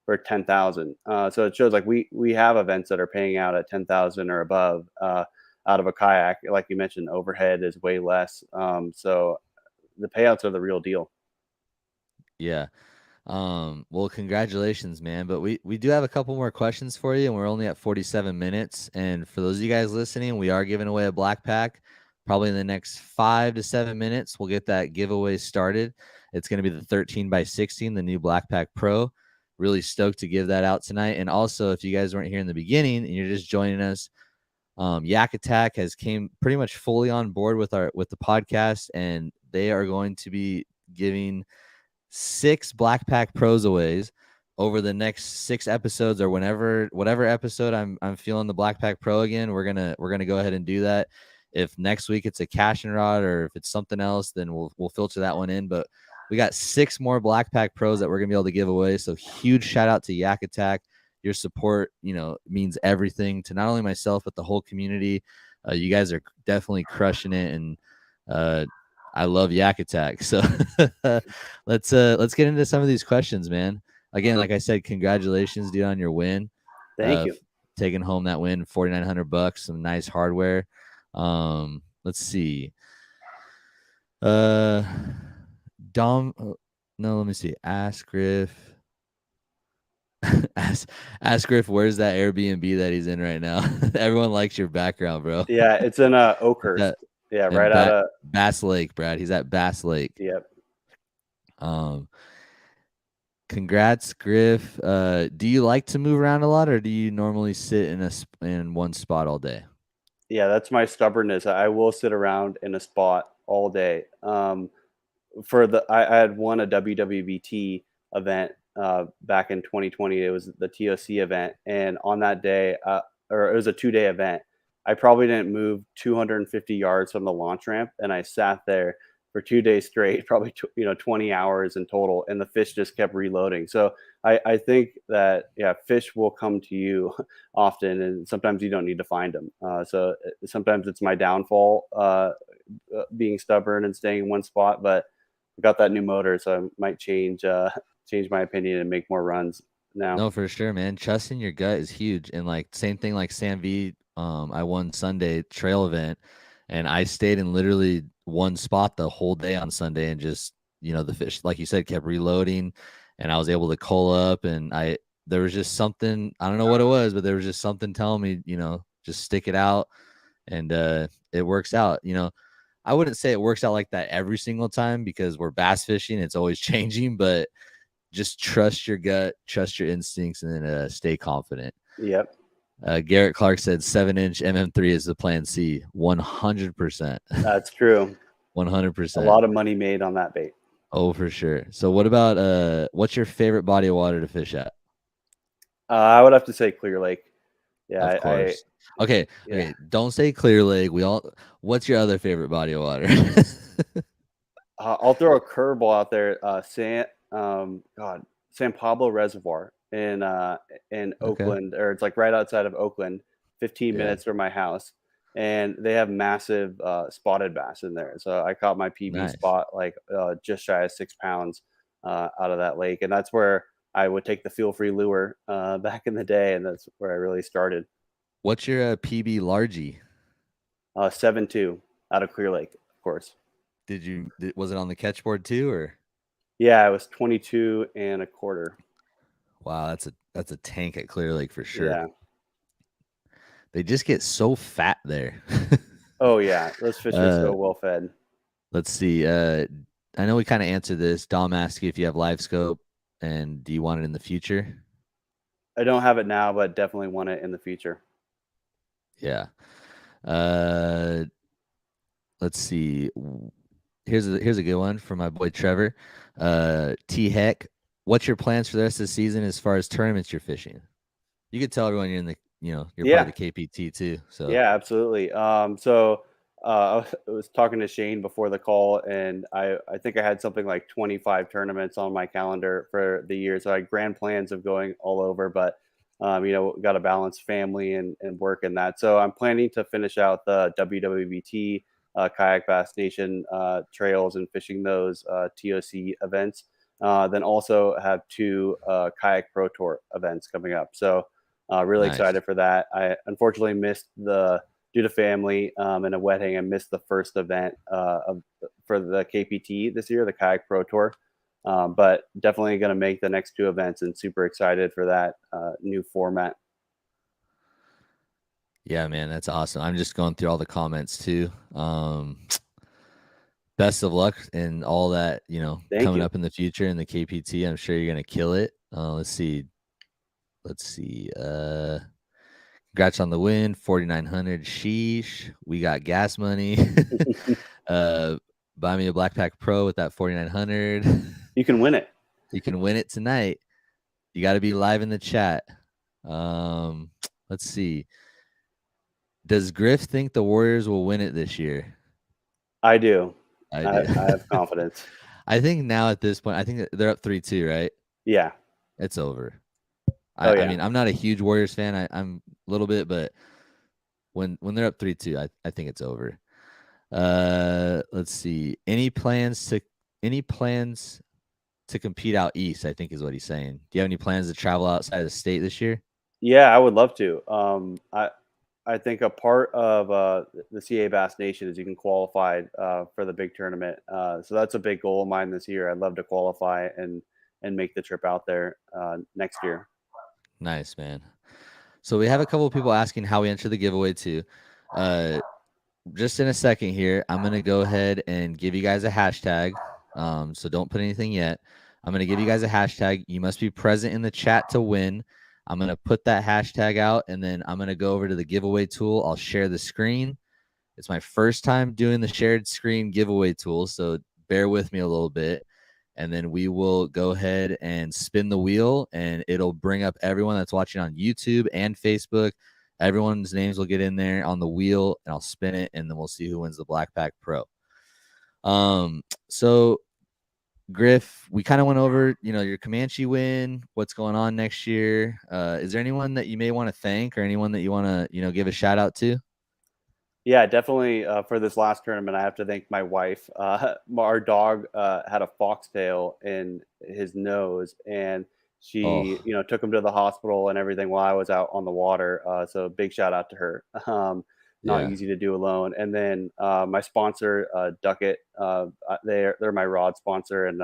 for 10,000. So it shows like we have events that are paying out at 10,000 or above out of a kayak. Like you mentioned, overhead is way less. So the payouts are the real deal. Yeah. Well, congratulations, man. But we do have a couple more questions for you, and we're only at 47 minutes. And for those of you guys listening, we are giving away a Black Pack. Probably in the next 5 to 7 minutes, we'll get that giveaway started. It's going to be the 13 by 16, the new Black Pak Pro. Really stoked to give that out tonight. And also, if you guys weren't here in the beginning and you're just joining us, Yak Attack has came pretty much fully on board with the podcast, and they are going to be giving 6 Black Pak Pros aways over the next 6 episodes, or whatever episode I'm feeling the Black Pak Pro again. We're gonna go ahead and do that. If next week it's a cash and rod, or if it's something else, then we'll filter that one in. But we got 6 more Black Pak Pros that we're gonna be able to give away. So huge shout out to Yak Attack. Your support, means everything to not only myself but the whole community. You guys are definitely crushing it, and I love Yak Attack. So let's get into some of these questions, man. Again, like I said, congratulations, dude, on your win. Thank you. Taking home that win, $4,900, some nice hardware. Let's see. Dom, no, let me see. Ask Griff. ask Griff, where's that Airbnb that he's in right now? Everyone likes your background, bro. Yeah, it's in Oakhurst. Yeah, right out of Bass Lake, Brad. He's at Bass Lake. Yep. Congrats, Griff. Do you like to move around a lot, or do you normally sit in one spot all day? Yeah, that's my stubbornness. I will sit around in a spot all day. I had won a WWBT event back in 2020. It was the TOC event, and on that day, or it was a 2-day event, I probably didn't move 250 yards from the launch ramp, and I sat there for 2 days straight, probably 20 hours in total, and the fish just kept reloading. So I think that fish will come to you often, and sometimes you don't need to find them. So sometimes it's my downfall, being stubborn and staying in one spot, but I got that new motor, so I might change my opinion and make more runs now. No, for sure, man. Trusting your gut is huge. And like same thing like Sam V. I won Sunday trail event, and I stayed in literally one spot the whole day on Sunday, and just the fish, like you said, kept reloading, and I was able to cull up, and there was just something, I don't know what it was, but there was just something telling me, just stick it out, and it works out. I wouldn't say it works out like that every single time, because we're bass fishing, it's always changing, but just trust your gut, trust your instincts, and then stay confident. Yep. Garrett Clark said 7-inch MM3 is the plan C. 100%. That's true. 100%. A lot of money made on that bait. Oh, for sure. So what about what's your favorite body of water to fish at? I would have to say Clear Lake. Yeah, Of course. Okay. Yeah. Okay. Don't say Clear Lake. What's your other favorite body of water? I'll throw a curveball out there. San Pablo Reservoir in Oakland, or it's like right outside of Oakland, 15 minutes from my house, and they have massive spotted bass in there. So I caught my PB spot like just shy of 6 pounds out of that lake, and that's where I would take the feel-free lure back in the day, and that's where I really started. What's your PB largie? 7.2 out of Clear Lake, of course. Was it on the catch board too, or? Yeah, it was 22 1/4. Wow, that's a tank at Clear Lake for sure. Yeah. They just get so fat there. Oh yeah, those fish are so well fed. Let's see. I know we kind of answered this. Dom asked you if you have live scope and do you want it in the future? I don't have it now, but definitely want it in the future. Yeah. Uh, let's see. Here's a good one from my boy Trevor. T Heck, what's your plans for the rest of the season as far as tournaments you're fishing? You could tell everyone you're in the, you're part Yeah. of the KPT too. So Yeah, absolutely. I was talking to Shane before the call, and I think I had something like 25 tournaments on my calendar for the year. So I had grand plans of going all over, but got to balance family and work and that. So I'm planning to finish out the WWBT Kayak Bass Nation trails and fishing those TOC events. Then also have two Kayak Pro Tour events coming up. So really nice. excited for that. I unfortunately missed due to family and a wedding. I missed the first event for the KPT this year, the Kayak Pro Tour. But definitely going to make the next two events and super excited for that new format. Yeah, man, that's awesome. I'm just going through all the comments too. Best of luck in all that, Thank coming you. up in the future in the KPT. I'm sure you're going to kill it. Let's see. Congrats on the win, 4,900. Sheesh. We got gas money. Buy me a Black Pak Pro with that 4,900. You can win it. You can win it tonight. You got to be live in the chat. Let's see. Does Griff think the Warriors will win it this year? I do. I do. I have confidence. I think now at this point, I think they're up 3-2, right? Yeah. It's over. Oh, yeah. I mean, I'm not a huge Warriors fan. I'm a little bit, but when they're up 3-2, I think it's over. Let's see. Any plans to compete out east? I think is what he's saying. Do you have any plans to travel outside of the state this year? Yeah, I would love to. I think a part of the CA Bass Nation is you can qualify for the big tournament. So that's a big goal of mine this year. I'd love to qualify and make the trip out there next year. Nice, man. So we have a couple of people asking how we enter the giveaway too. Just in a second here, I'm gonna go ahead and give you guys a hashtag. So don't put anything yet. I'm gonna give you guys a hashtag. You must be present in the chat to win. I'm gonna put that hashtag out, and then I'm gonna go over to the giveaway tool. I'll share the screen. It's my first time doing the shared screen giveaway tool, so bear with me a little bit. And then we will go ahead and spin the wheel, and it'll bring up everyone that's watching on YouTube and Facebook. Everyone's names will get in there on the wheel, and I'll spin it, and then we'll see who wins the Black Pak Pro. So Griff, we kind of went over, your Comanche win, what's going on next year. Is there anyone that you may want to thank or anyone that you want to, give a shout out to? Yeah, definitely. For this last tournament, I have to thank my wife. Our dog had a foxtail in his nose, and she, took him to the hospital and everything while I was out on the water. So big shout out to her. Not Yeah. easy to do alone. And then my sponsor, Duckett, they're my rod sponsor, and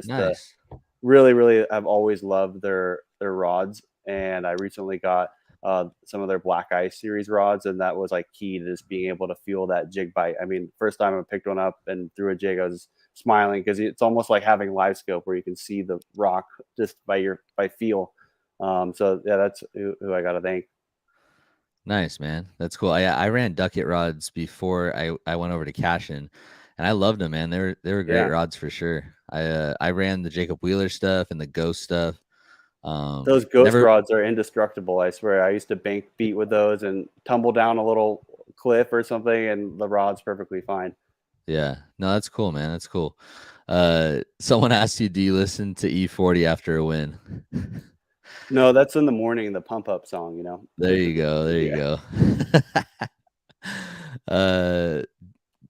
Nice. really, really, I've always loved their rods. And I recently got some of their Black Ice series rods, and that was like key to just being able to feel that jig bite. I mean, first time I picked one up and threw a jig, I was smiling because it's almost like having live scope where you can see the rock just by feel. So yeah, that's who I got to thank. Nice, man. That's cool. I ran Duckett rods before I went over to Cashin, and I loved them, man. They were great Yeah. rods for sure. I ran the Jacob Wheeler stuff and the Ghost stuff. Those ghost Never, rods are indestructible. I swear. I used to bank beat with those and tumble down a little cliff or something, and the rod's perfectly fine. yeah. No, that's cool, man. That's cool. Someone asked you, do you listen to E40 after a win? No, that's in the morning, the pump up song, There you go. There you go.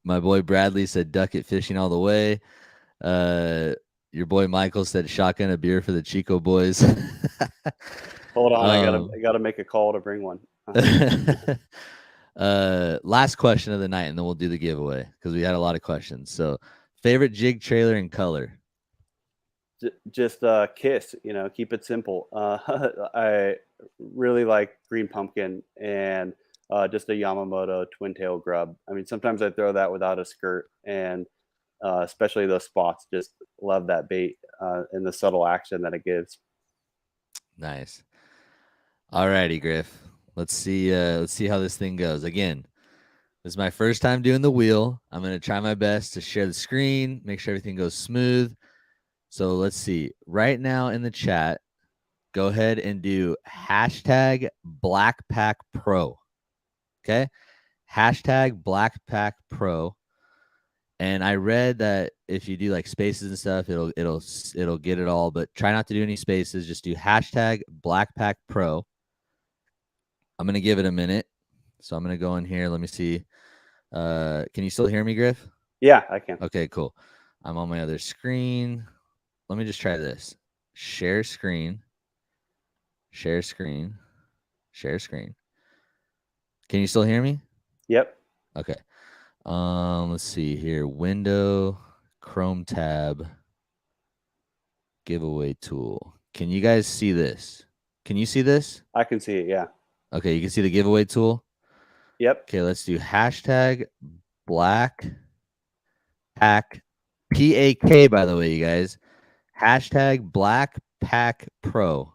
My boy Bradley said Duckett fishing all the way. Your boy Michael said shotgun a beer for the Chico boys. Hold on, I gotta make a call to bring one. Last question of the night, and then we'll do the giveaway because we had a lot of questions. So, favorite jig, trailer, and color? just Kiss, keep it simple. I really like green pumpkin and just a Yamamoto twin tail grub. I mean, sometimes I throw that without a skirt, and especially those spots, just love that bait and the subtle action that it gives. Nice. All righty, Griff. Let's see how this thing goes. Again, this is my first time doing the wheel. I'm going to try my best to share the screen, make sure everything goes smooth. So let's see. Right now in the chat, go ahead and do hashtag Black Pak Pro. Okay? Hashtag Black Pak Pro. And I read that if you do like spaces and stuff, it'll get it all, but try not to do any spaces. Just do hashtag Black Pak Pro. I'm gonna give it a minute. So I'm gonna go in here. Let me see. Can you still hear me, Griff? Yeah, I can. Okay, cool. I'm on my other screen. Let me just try this. Share screen. Share screen. Share screen. Can you still hear me? Yep. Okay. Let's see here. Window, Chrome tab, giveaway tool. Can you guys see this? Can you see this? I can see it. Yeah. Okay, you can see the giveaway tool. Yep. Okay, let's do hashtag Black Pak PAK, by the way, you guys. Hashtag Black Pak Pro.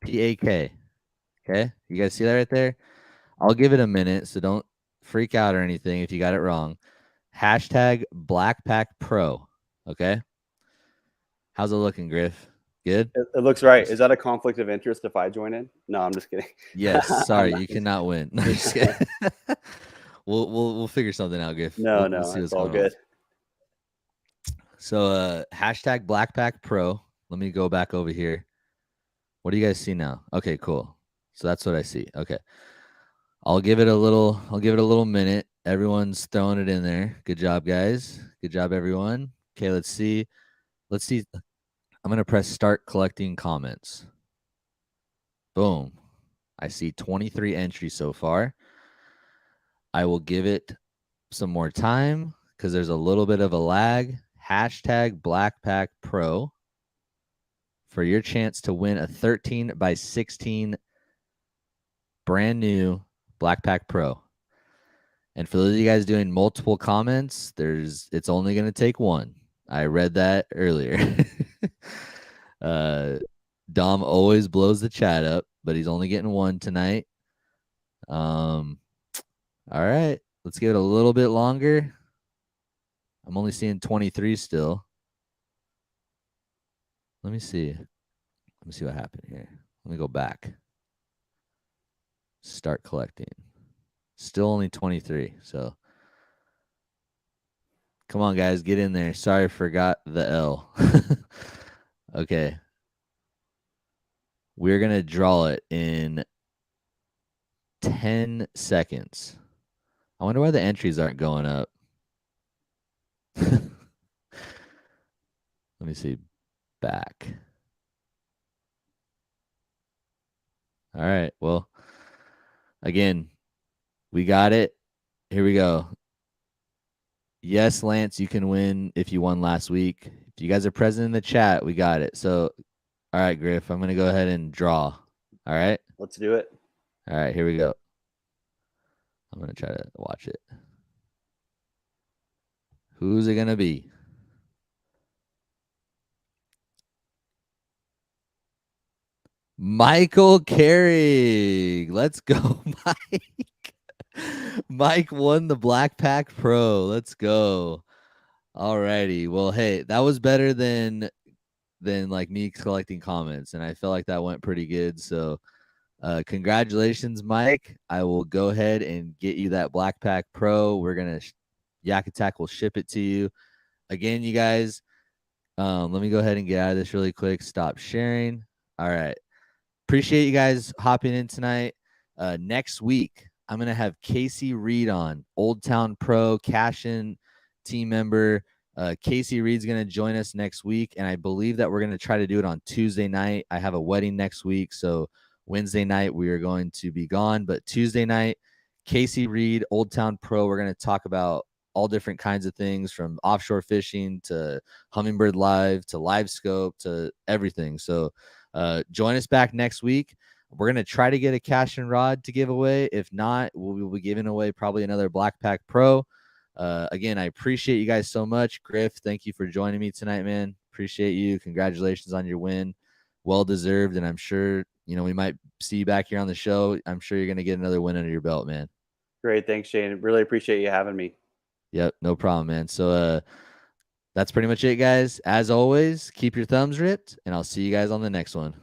PAK. Okay, you guys see that right there? I'll give it a minute, so don't freak out or anything if you got it wrong. Hashtag Black Pak Pro. Okay. How's it looking, Griff? Good? It looks right. Is that a conflict of interest if I join in? No, I'm just kidding. Yes. Sorry, you cannot win. No, just kidding. we'll figure something out, Griff. No, we'll see it's all good. On. So hashtag Black Pak Pro. Let me go back over here. What do you guys see now? Okay, cool. So that's what I see. Okay. I'll give it a little minute. Everyone's throwing it in there. Good job, guys. Good job, everyone. Okay, let's see. I'm going to press start collecting comments. Boom. I see 23 entries so far. I will give it some more time because there's a little bit of a lag. Hashtag Black Pak Pro for your chance to win a 13 by 16 brand new Black Pak Pro. And for those of you guys doing multiple comments, it's only going to take one. I read that earlier. Dom always blows the chat up, but he's only getting one tonight. All right, let's give it a little bit longer. I'm only seeing 23 still. Let me see what happened here. Let me go back. Start collecting. Still only 23. So come on, guys, get in there. Sorry, forgot the L. Okay. We're going to draw it in 10 seconds. I wonder why the entries aren't going up. Let me see. Back. All right. Well, again, we got it. Here we go. Yes, Lance, you can win if you won last week. If you guys are present in the chat, we got it. So, all right, Griff, I'm going to go ahead and draw. All right? Let's do it. All right, here we go. I'm going to try to watch it. Who's it going to be? Michael Carrig. Let's go, Mike. Mike won the Black Pak Pro. Let's go. All righty. Well, hey, that was better than like me collecting comments, and I felt like that went pretty good. So congratulations, Mike. I will go ahead and get you that Black Pak Pro. We're gonna Yak Attack will ship it to you. Again, you guys, let me go ahead and get out of this really quick. Stop sharing. All right. Appreciate you guys hopping in tonight. Next week, I'm going to have Casey Reed on, Old Town Pro, cash-in team member. Casey Reed's going to join us next week, and I believe that we're going to try to do it on Tuesday night. I have a wedding next week, so Wednesday night we are going to be gone. But Tuesday night, Casey Reed, Old Town Pro, we're going to talk about all different kinds of things, from offshore fishing to hummingbird live to live scope to everything. So join us back next week. We're going to try to get a cash and rod to give away. If not, we'll be giving away probably another Black Pak Pro. Again, I appreciate you guys so much. Griff, thank you for joining me tonight, man. Appreciate you. Congratulations on your win. Well deserved. And I'm sure, we might see you back here on the show. I'm sure you're going to get another win under your belt, man. Great. Thanks, Shane. Really appreciate you having me. Yep. No problem, man. So, that's pretty much it, guys. As always, keep your thumbs ripped, and I'll see you guys on the next one.